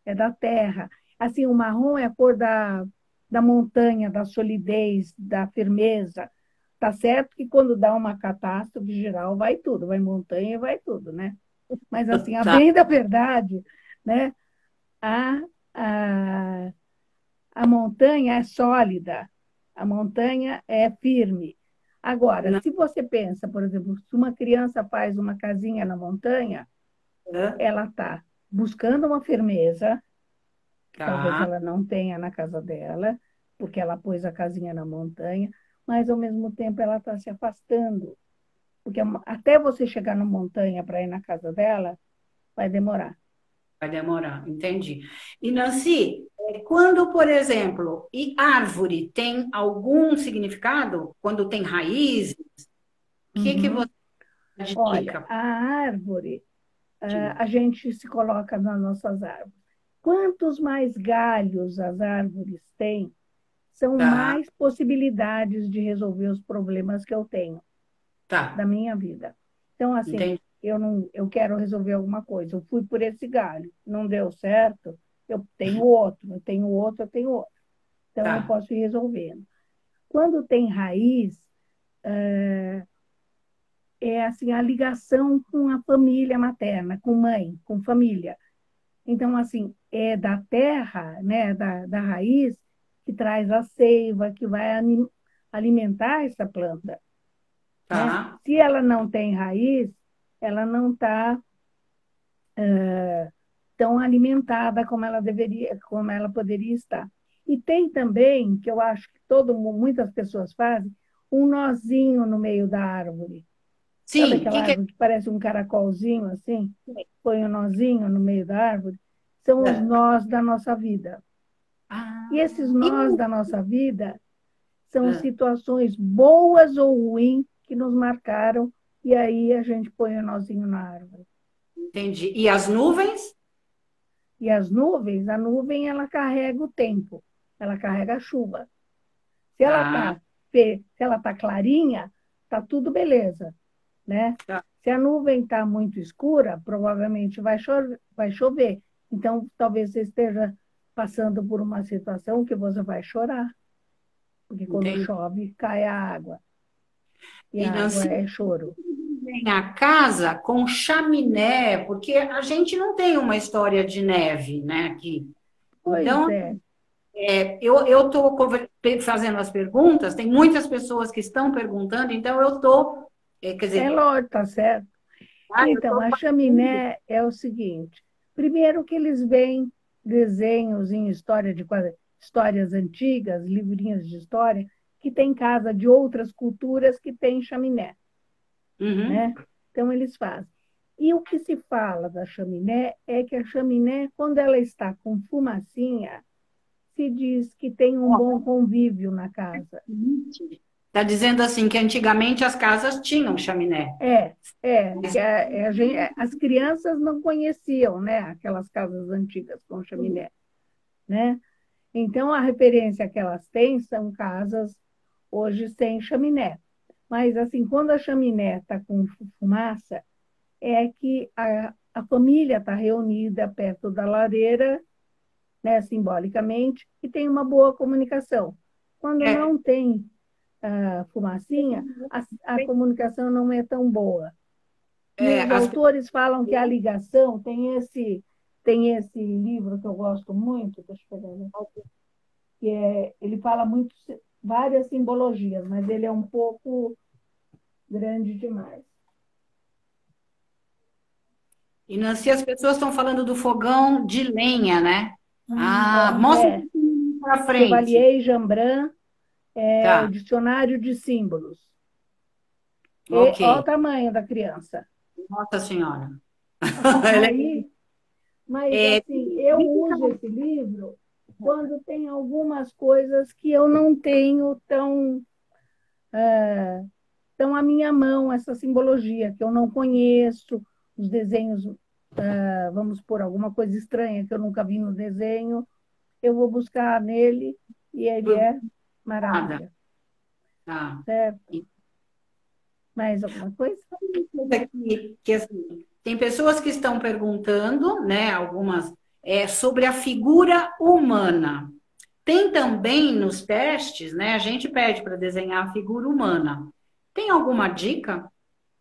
é da terra. Assim, o marrom é a cor da montanha, da solidez, da firmeza. tá certo que quando dá uma catástrofe geral, vai tudo, vai montanha e vai tudo, né? Mas, assim, a
Tá.
bem da verdade, né? A, a, a montanha é sólida, a montanha é firme. Agora,
Não,
se você pensa, por exemplo, se uma criança faz uma casinha na montanha, ela está buscando uma firmeza, que talvez
tá.
ela não tenha na casa dela, porque ela pôs a casinha na montanha, mas, ao mesmo tempo, ela está se afastando. Porque até você chegar na montanha para ir na casa dela, vai demorar.
Vai demorar, entendi. E Nancy, quando, por exemplo, e árvore tem algum significado? Quando tem raízes, o que
Uhum.
você dá de
Olha,
dica?
a árvore, a gente se coloca nas nossas árvores. Quantos mais galhos as árvores têm, são
Tá,
mais possibilidades de resolver os problemas que eu tenho da
tá,
minha vida. Então, assim,
entendi.
eu quero resolver alguma coisa. Eu fui por esse galho, não deu certo, eu tenho outro, eu tenho outro, eu tenho outro. Então, eu
Tá,
posso ir resolvendo. Quando tem raiz, é assim a ligação com a família materna, com mãe, com família. Então, assim, é da terra, né, da raiz, que traz a seiva, que vai alimentar essa planta, né?
tá,
Se ela não tem raiz, ela não está tão alimentada como ela deveria, como ela poderia estar. E tem também, que eu acho que muitas pessoas fazem, um nozinho no meio da árvore. Sabe
sim, o
aquela
que é?
árvore que parece um caracolzinho assim? Põe um nozinho no meio da árvore? São os nós da nossa vida. E esses
Ah,
nós da nossa vida são
ah,
situações boas ou ruins que nos marcaram, e aí a gente põe o nozinho na árvore.
entendi. E as nuvens?
E as nuvens, a nuvem ela carrega o tempo, ela carrega a chuva. Se ela
Tá,
está se ela tá clarinha, tá tudo beleza, né?
tá,
Se a nuvem está muito escura, provavelmente vai chover. Então, talvez você esteja passando por uma situação que você vai chorar, porque quando
entendi.
chove, cai a água, e
E
a água
Nancy,
é choro.
tem a casa com chaminé, porque a gente não tem uma história de neve, né, aqui.
Pois
Então,
é,
eu estou fazendo as perguntas, tem muitas pessoas que estão perguntando, então eu estou, quer
é
dizer,
lógico, tá certo?
eu
Então,
estou
a
partindo.
chaminé é o seguinte: primeiro que eles veem desenhos em histórias antigas, livrinhos de história, que tem casa de outras culturas que tem chaminé,
Uhum.
né? Então, eles fazem. E o que se fala da chaminé é que a chaminé, quando ela está com fumacinha, se diz que tem um bom convívio na casa.
Está dizendo assim que antigamente as casas tinham chaminé.
Que as crianças não conheciam, né, aquelas casas antigas com chaminé, né? Então, a referência que elas têm são casas hoje sem chaminé. Mas, assim, quando a chaminé está com fumaça, é que a família está reunida perto da lareira, né, simbolicamente, e tem uma boa comunicação. Quando
É,
não tem fumacinha, a comunicação não é tão boa. E os
as
autores falam que a ligação tem esse livro que eu gosto muito, deixa eu pegar, né? Ele fala muito várias simbologias, mas ele é um pouco grande demais.
E Nancy, as pessoas estão falando do fogão de lenha, né? Ah, mostra um
É,
pouquinho para frente.
Chevalier e Jambrin é o
Tá,
dicionário de símbolos. E olha o
ok.
tamanho da criança.
Nossa Senhora.
Aí, mas
É,
assim, eu uso esse livro quando tem algumas coisas que eu não tenho tão à minha mão, essa simbologia, que eu não conheço, os desenhos, vamos por alguma coisa estranha que eu nunca vi no desenho, eu vou buscar nele e ele é
nada.
maravilha,
Tá.
certo? Mais alguma coisa?
Que assim, tem pessoas que estão perguntando, né, algumas, sobre a figura humana. Tem também nos testes, né? A gente pede para desenhar a figura humana. Tem alguma dica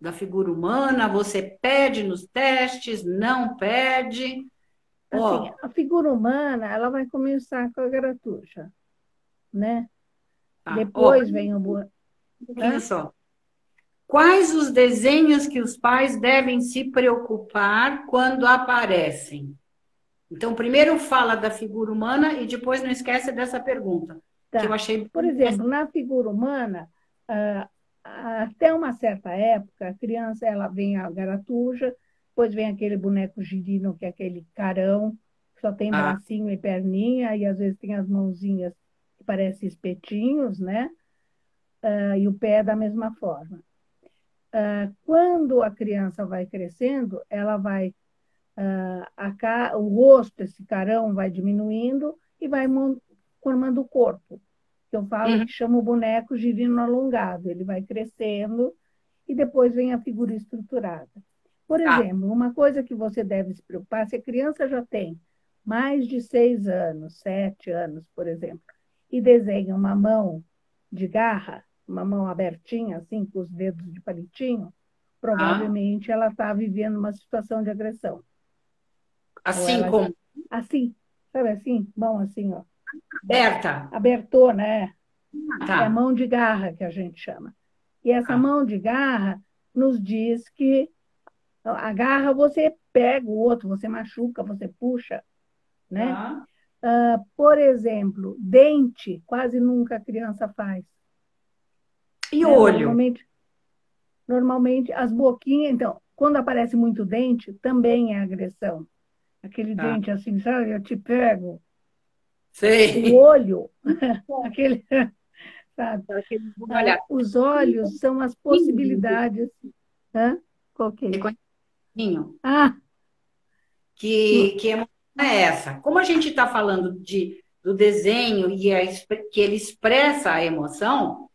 da figura humana? Você pede nos testes? Não pede?
Assim,
Ó,
a figura humana, ela vai começar com a garatuja, né?
tá. Ó,
Depois vem o...
um pouquinho
Hã?
só. Quais os desenhos que os pais devem se preocupar quando aparecem? Então, primeiro fala da figura humana e depois não esquece dessa pergunta, que eu
Tá.
achei
Por
bem interessante.
exemplo, na figura humana, até uma certa época, a criança ela vem a garatuja, depois vem aquele boneco girino, que é aquele carão, que só tem
Ah,
bracinho e perninha, e às vezes tem as mãozinhas que parecem espetinhos, né? E o pé da mesma forma. Quando a criança vai crescendo, ela vai, o rosto, esse carão, vai diminuindo e vai formando o corpo, que eu falo
uhum,
que chama o boneco girino alongado. Ele vai crescendo e depois vem a figura estruturada. Por
tá.
exemplo, uma coisa que você deve se preocupar, se a criança já tem mais de 6 anos, 7 anos, por exemplo, e desenha uma mão de garra, uma mão abertinha, assim, com os dedos de palitinho,
Tá.
provavelmente ela está vivendo uma situação de agressão. Ou
Assim
ela,
como
assim, sabe assim, mão assim, ó,
aberta.
abertona, né?
Tá.
É a mão de garra que a gente chama. E essa
Tá.
mão de garra nos diz que a garra você pega o outro, você machuca, você puxa, né?
Tá.
Por exemplo, dente, quase nunca a criança faz,
E
né?
olho?
Normalmente as boquinhas, então, quando aparece muito dente, também é agressão. Aquele
Tá.
dente assim, sabe? Eu te pego. O
Sei.
olho, aquele, sabe?
Aquele olhar.
Os olhos são as possibilidades. Hã? Qual que é isso?
Reconhecinho.
Ah,
Que emoção é essa? Como a gente está falando do desenho e que ele expressa a emoção,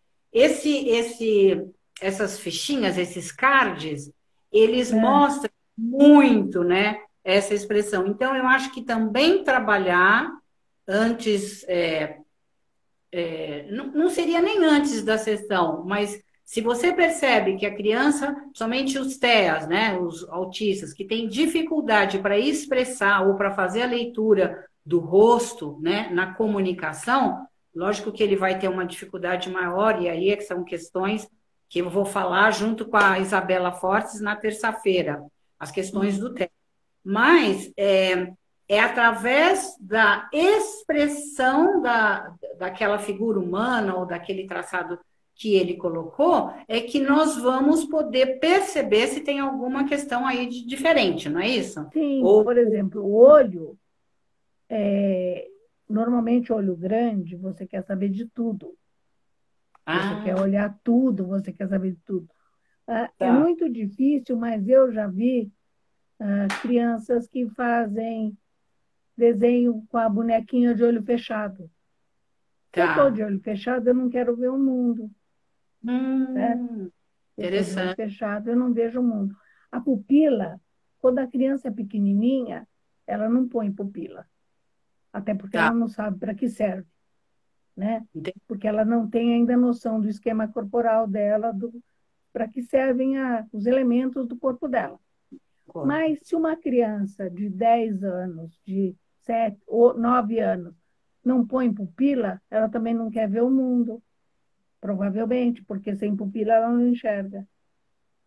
essas fichinhas, esses cards, eles
é,
mostram muito, né, essa expressão. Então, eu acho que também trabalhar antes, não seria nem antes da sessão, mas se você percebe que a criança, somente os TEAs, né, os autistas, que têm dificuldade para expressar ou para fazer a leitura do rosto, né, na comunicação, lógico que ele vai ter uma dificuldade maior, e aí é que são questões que eu vou falar junto com a Isabela Fortes na terça-feira, as questões
hum,
do TEA. Mas é através da expressão daquela figura humana ou daquele traçado que ele colocou, é que nós vamos poder perceber se tem alguma questão aí de diferente, não é isso?
sim,
Ou
por exemplo, o olho, é, normalmente olho grande, você quer saber de tudo. Você quer
ah,
olhar tudo, você quer saber de tudo. É
tá,
muito difícil, mas eu já vi crianças que fazem desenho com a bonequinha de olho fechado. Se eu estou
tá.
de olho fechado, eu não quero ver o mundo, certo? Eu estou de olho
Interessante.
fechado, eu não vejo o mundo. A pupila, quando a criança é pequenininha, ela não põe pupila, até porque ela
Tá.
não sabe para que serve, né?
Entendi.
Porque ela não tem ainda noção do esquema corporal dela, para que servem os elementos do corpo dela.
Corpo.
Mas se uma criança de 10 anos, de 7 ou 9 anos, não põe pupila, ela também não quer ver o mundo, provavelmente, porque sem pupila ela não enxerga,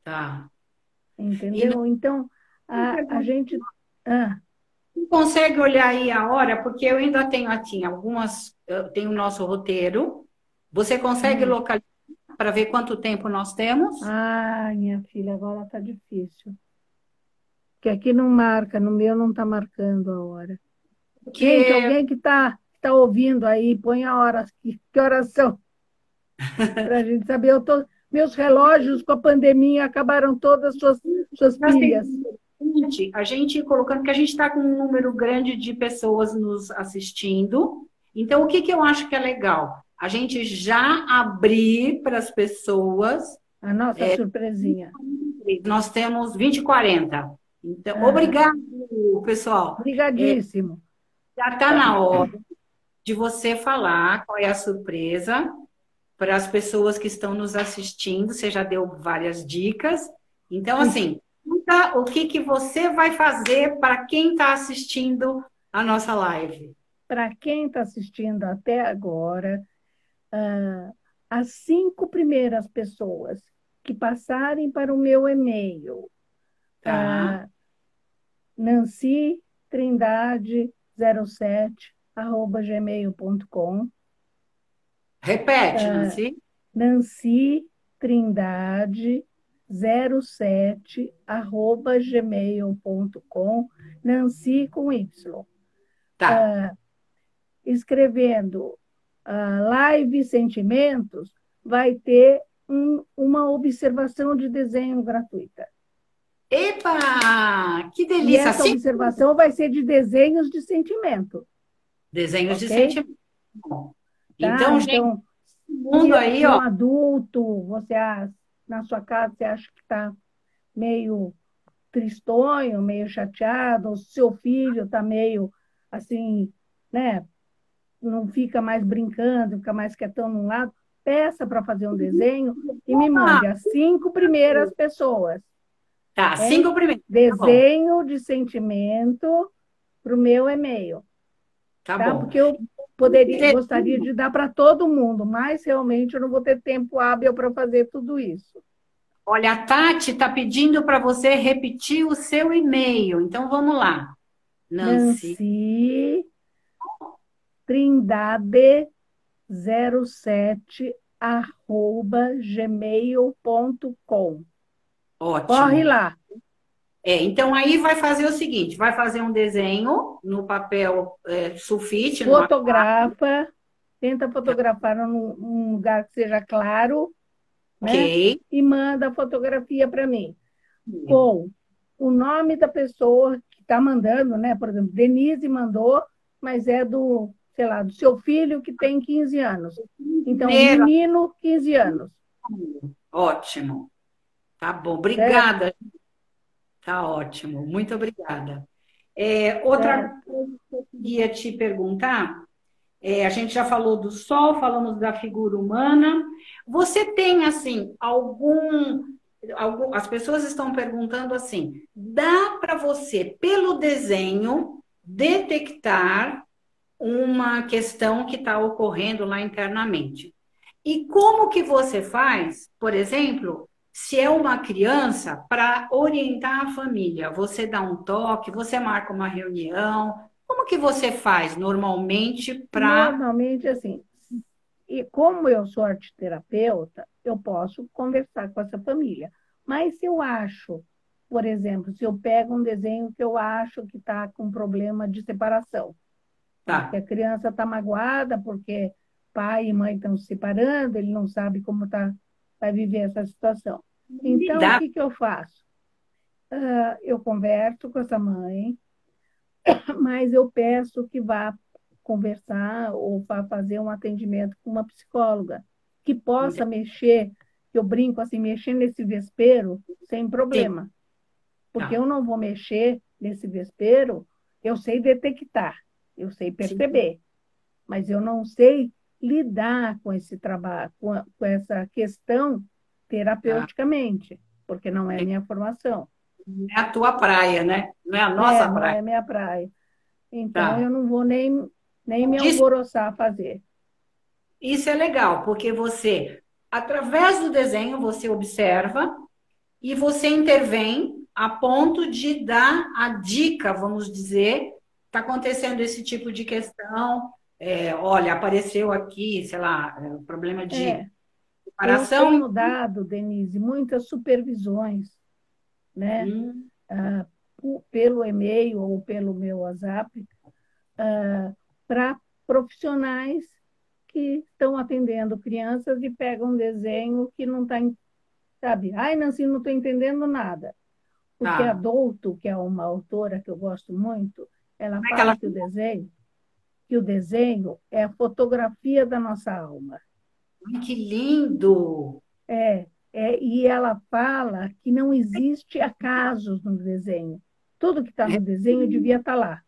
Tá. E
entendeu? Então, a gente. Ah,
não consegue olhar aí a hora, porque eu ainda tenho assim, algumas, eu tenho o nosso roteiro. Você consegue
hum.
localizar para ver quanto tempo nós temos?
Minha filha, agora está difícil. Porque aqui não marca, no meu não está marcando a hora. Gente,
Porque
alguém que tá ouvindo aí, põe a hora, que horas são, para a gente saber. Meus relógios com a pandemia acabaram todas suas pilhas.
a gente colocando que a gente está com um número grande de pessoas nos assistindo. Então, o que que eu acho que é legal? A gente já abrir para as pessoas.
A nossa surpresinha.
Nós temos 20 e 40. Então,
Ah,
obrigado, pessoal.
brigadíssimo.
Já está na hora. de você falar qual é a surpresa para as pessoas que estão nos assistindo. Você já deu várias dicas. Então, assim, conta o que que você vai fazer para quem está assistindo a nossa live.
Para quem está assistindo até agora, as 5 primeiras pessoas que passarem para o meu e-mail,
Tá?
Nancy Trindade 07 @gmail.com.
Repete, Nancy.
Nancy Trindade 07 @gmail.com. Nancy com Y.
Tá.
Escrevendo Live Sentimentos, vai ter uma observação de desenho gratuita.
Epa! Que
E
delícia!
essa
Assim,
observação vai ser de desenhos de sentimento,
desenhos de
ok?
sentimento.
Tá?
Então, gente,
Então,
mundo aí,
se um
ó.
adulto, na sua casa, você acha que está meio tristonho, meio chateado, ou seu filho está meio assim, né? Não fica mais brincando, fica mais quietão num lado, peça para fazer um desenho e me
Ah,
mande as 5 primeiras pessoas,
tá,
hein?
5 primeiros. Tá bom.
Desenho de sentimento para o meu e-mail,
Tá
tá?
bom.
Porque eu gostaria de dar para todo mundo, mas realmente eu não vou ter tempo hábil para fazer tudo isso.
Olha, a Tati está pedindo para você repetir o seu e-mail. Então, vamos lá. Nancy.
Nancy Trindade 07 @gmail.com. Corre
Ótimo.
lá.
Então aí vai fazer o seguinte, vai fazer um desenho no papel sulfite, no A4,
Fotografa, tenta fotografar num lugar que seja claro, né?
ok?
E manda a fotografia para mim, com o nome da pessoa que está mandando, né? Por exemplo, Denise mandou, mas é do, sei lá, do seu filho que tem 15 anos. Então,
Primeiro,
menino, 15 anos,
ótimo. Tá bom,
certo?
obrigada. Tá ótimo, muito obrigada.
Certo.
Outra coisa que eu queria te perguntar, a gente já falou do sol, falamos da figura humana. Você tem, assim, as pessoas estão perguntando assim, dá para você, pelo desenho, detectar uma questão que está ocorrendo lá internamente? E como que você faz, por exemplo, se é uma criança, para orientar a família? Você dá um toque, você marca uma reunião. Como que você faz normalmente para.
Normalmente, assim, e como eu sou arteterapeuta, eu posso conversar com essa família. Mas se eu acho, por exemplo, se eu pego um desenho que eu acho que está com problema de separação, tá? Que
Tá,
a criança está magoada porque pai e mãe estão se separando, ele não sabe como vai viver essa situação. Então, o
dá.
que que eu faço? Eu converso com essa mãe, mas eu peço que vá conversar ou vá fazer um atendimento com uma psicóloga, que possa mexer, que eu brinco assim, mexer nesse vespeiro sem
Sim,
problema. Porque
tá.
eu não vou mexer nesse vespeiro, eu sei detectar, eu sei
Sim,
perceber, mas eu não sei lidar com esse trabalho, com essa questão
tá.
terapeuticamente, porque não é minha formação.
Não é a tua praia, né? Não é a nossa
Não
praia.
é minha praia. Então,
Tá.
eu não vou nem me
Isso,
alvoroçar a fazer.
isso é legal, porque você, através do desenho, você observa e você intervém a ponto de dar a dica, vamos dizer, está acontecendo esse tipo de questão, olha, apareceu aqui, sei lá, problema de
É, eu
separação.
tenho dado, Denise, muitas supervisões, né,
Hum,
pelo e-mail ou pelo meu WhatsApp, para profissionais que estão atendendo crianças e pegam um desenho que não está, sabe? Ai, Nancy, não estou entendendo nada. Porque a
tá.
Douto, que é uma autora que eu gosto muito, ela
Como é que
fala
ela.
que o desenho é a fotografia da nossa alma.
Ai, que lindo!
E ela fala que não existe acasos no desenho. Tudo que está no desenho devia estar lá,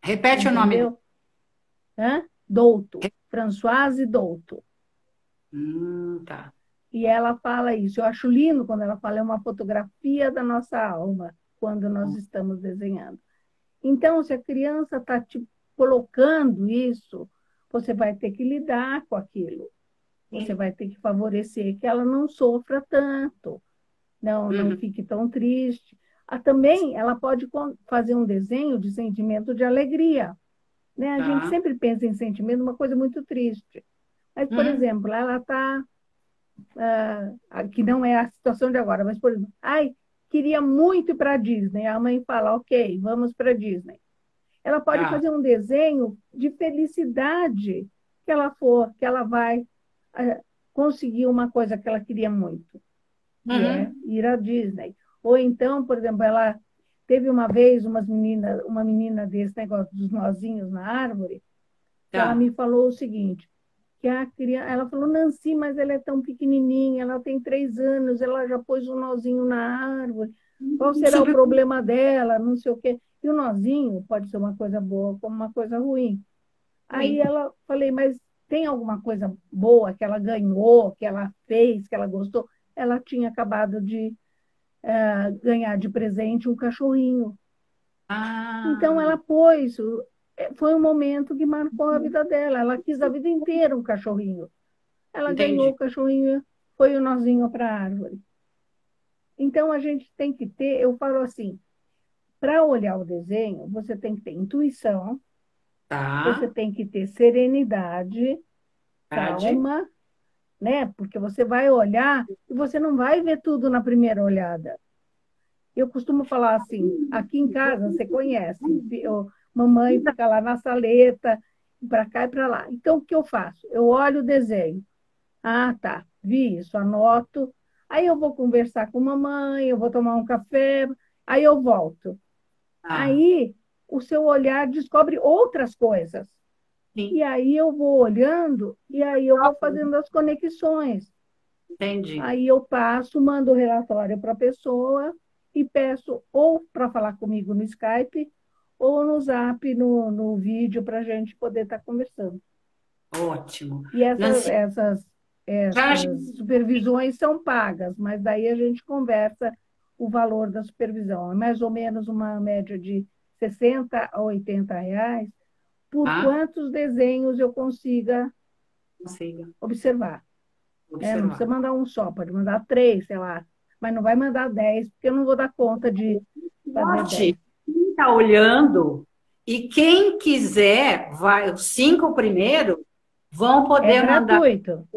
Repete o nome.
entendeu? Hã? Douto, Françoise Douto.
Tá.
E ela fala isso. Eu acho lindo quando ela fala, é uma fotografia da nossa alma, quando nós estamos desenhando. Então, se a criança está te colocando isso, você vai ter que lidar com aquilo. Você vai ter que favorecer que ela não sofra tanto, não
Uhum.
fique tão triste. Também ela pode fazer um desenho de sentimento de alegria. Né? A gente
Tá.
sempre pensa em sentimento, uma coisa muito triste. Mas, por
Hum.
exemplo, ela está, que não é a situação de agora, mas, por exemplo, ai, queria muito ir para a Disney. A mãe fala, ok, vamos para a Disney. Ela pode
Tá.
fazer um desenho de felicidade que ela vai ah, conseguir uma coisa que ela queria muito, que é
Uhum.
ir à Disney. Ou então, por exemplo, ela teve uma vez uma menina desse negócio dos nozinhos na árvore, que ela
Tá.
me falou o seguinte, que a criança, ela falou, Nancy, mas ela é tão pequenininha, ela tem 3 anos, ela já pôs um nozinho na árvore, qual será o
Super.
problema dela, não sei o quê. E o nozinho pode ser uma coisa boa como uma coisa ruim. Aí
Ruim.
ela, falei, mas tem alguma coisa boa que ela ganhou, que ela fez, que ela gostou? Ela tinha acabado de ganhar de presente um cachorrinho. Então
Ah,
ela pôs, foi um momento que marcou a vida dela. Ela quis a vida inteira um cachorrinho. Ela ganhou o
entendi.
cachorrinho, foi o nozinho para a árvore. Então a gente tem que ter, eu falo assim, para olhar o desenho, você tem que ter intuição, você
Tá.
tem que ter serenidade,
Verdade.
calma, né? Porque você vai olhar e você não vai ver tudo na primeira olhada. Eu costumo falar assim, aqui em casa você conhece, mamãe fica lá na saleta, para cá e para lá. Então o que eu faço? Eu olho o desenho. Ah, tá, vi isso, anoto. Aí eu vou conversar com mamãe, eu vou tomar um café, aí eu volto.
Ah,
Aí o seu olhar descobre outras coisas. E
sim.
aí eu vou olhando e aí eu vou fazendo as conexões.
Entendi.
Aí eu passo, mando o relatório para a pessoa e peço ou para falar comigo no Skype ou no Zap, no vídeo, para a gente poder estar conversando.
Ótimo.
E
Nancy, já
essas supervisões são pagas, mas daí a gente conversa o valor da supervisão. É mais ou menos uma média de 60 a 80 reais por
ah,
quantos desenhos eu consiga
consiga
observar. Né? Não precisa
observar.
mandar um só, pode mandar 3, sei lá, mas não vai mandar 10, porque eu não vou dar conta de fazer
Sorte,
10.
quem está olhando e quem quiser, vai, os 5 primeiros vão
É
poder mandar.
gratuito.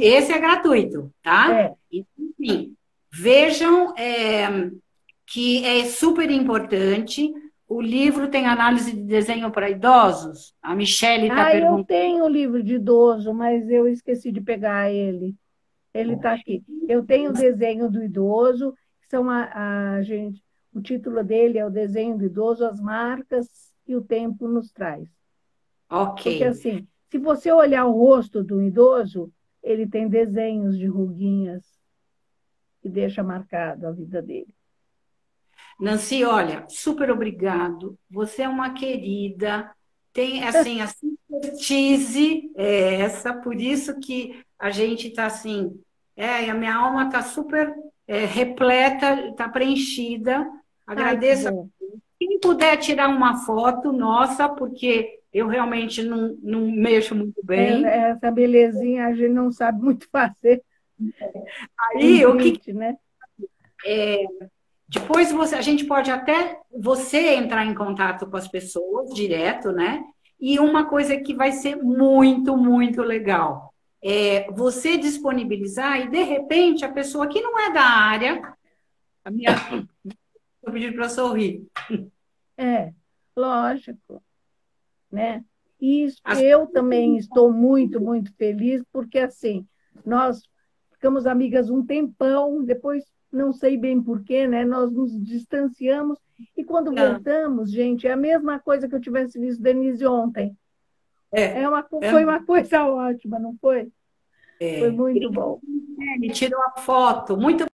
Esse é gratuito, tá?
É.
Enfim, vejam que é super importante. O livro tem análise de desenho para idosos. A Michelle está
Ah, eu
perguntando.
tenho o livro de idoso, mas eu esqueci de pegar ele. Ele está aqui. Eu tenho o desenho do idoso, que são gente, o título dele é o desenho do idoso, as marcas que o tempo nos traz.
Ok.
Porque assim, se você olhar o rosto do idoso, ele tem desenhos de ruguinhas que deixa marcado a vida dele.
Nancy, olha, super obrigado. Você é uma querida. Tem assim, a expertise é essa, por isso que a gente está assim, e a minha alma está super repleta, está preenchida.
Ai, que
Agradeço.
bom.
Quem puder tirar uma foto, nossa, porque eu realmente não mexo muito bem.
Essa belezinha a gente não sabe muito fazer em
Aí, o que
print, né?
depois a gente pode até você entrar em contato com as pessoas direto, né? E uma coisa que vai ser muito, muito legal é você disponibilizar e de repente a pessoa que não é da área, a minha, eu pedir para sorrir.
É, lógico, né? E isso,
As-
eu também estou muito, muito feliz, porque assim, nós ficamos amigas um tempão, depois não sei bem porquê, né? Nós nos distanciamos, e quando voltamos, gente, é a mesma coisa que eu tivesse visto Denise ontem.
é, é,
Foi uma coisa ótima, não foi? Foi muito
Obrigada,
bom.
me tirou a foto. Muito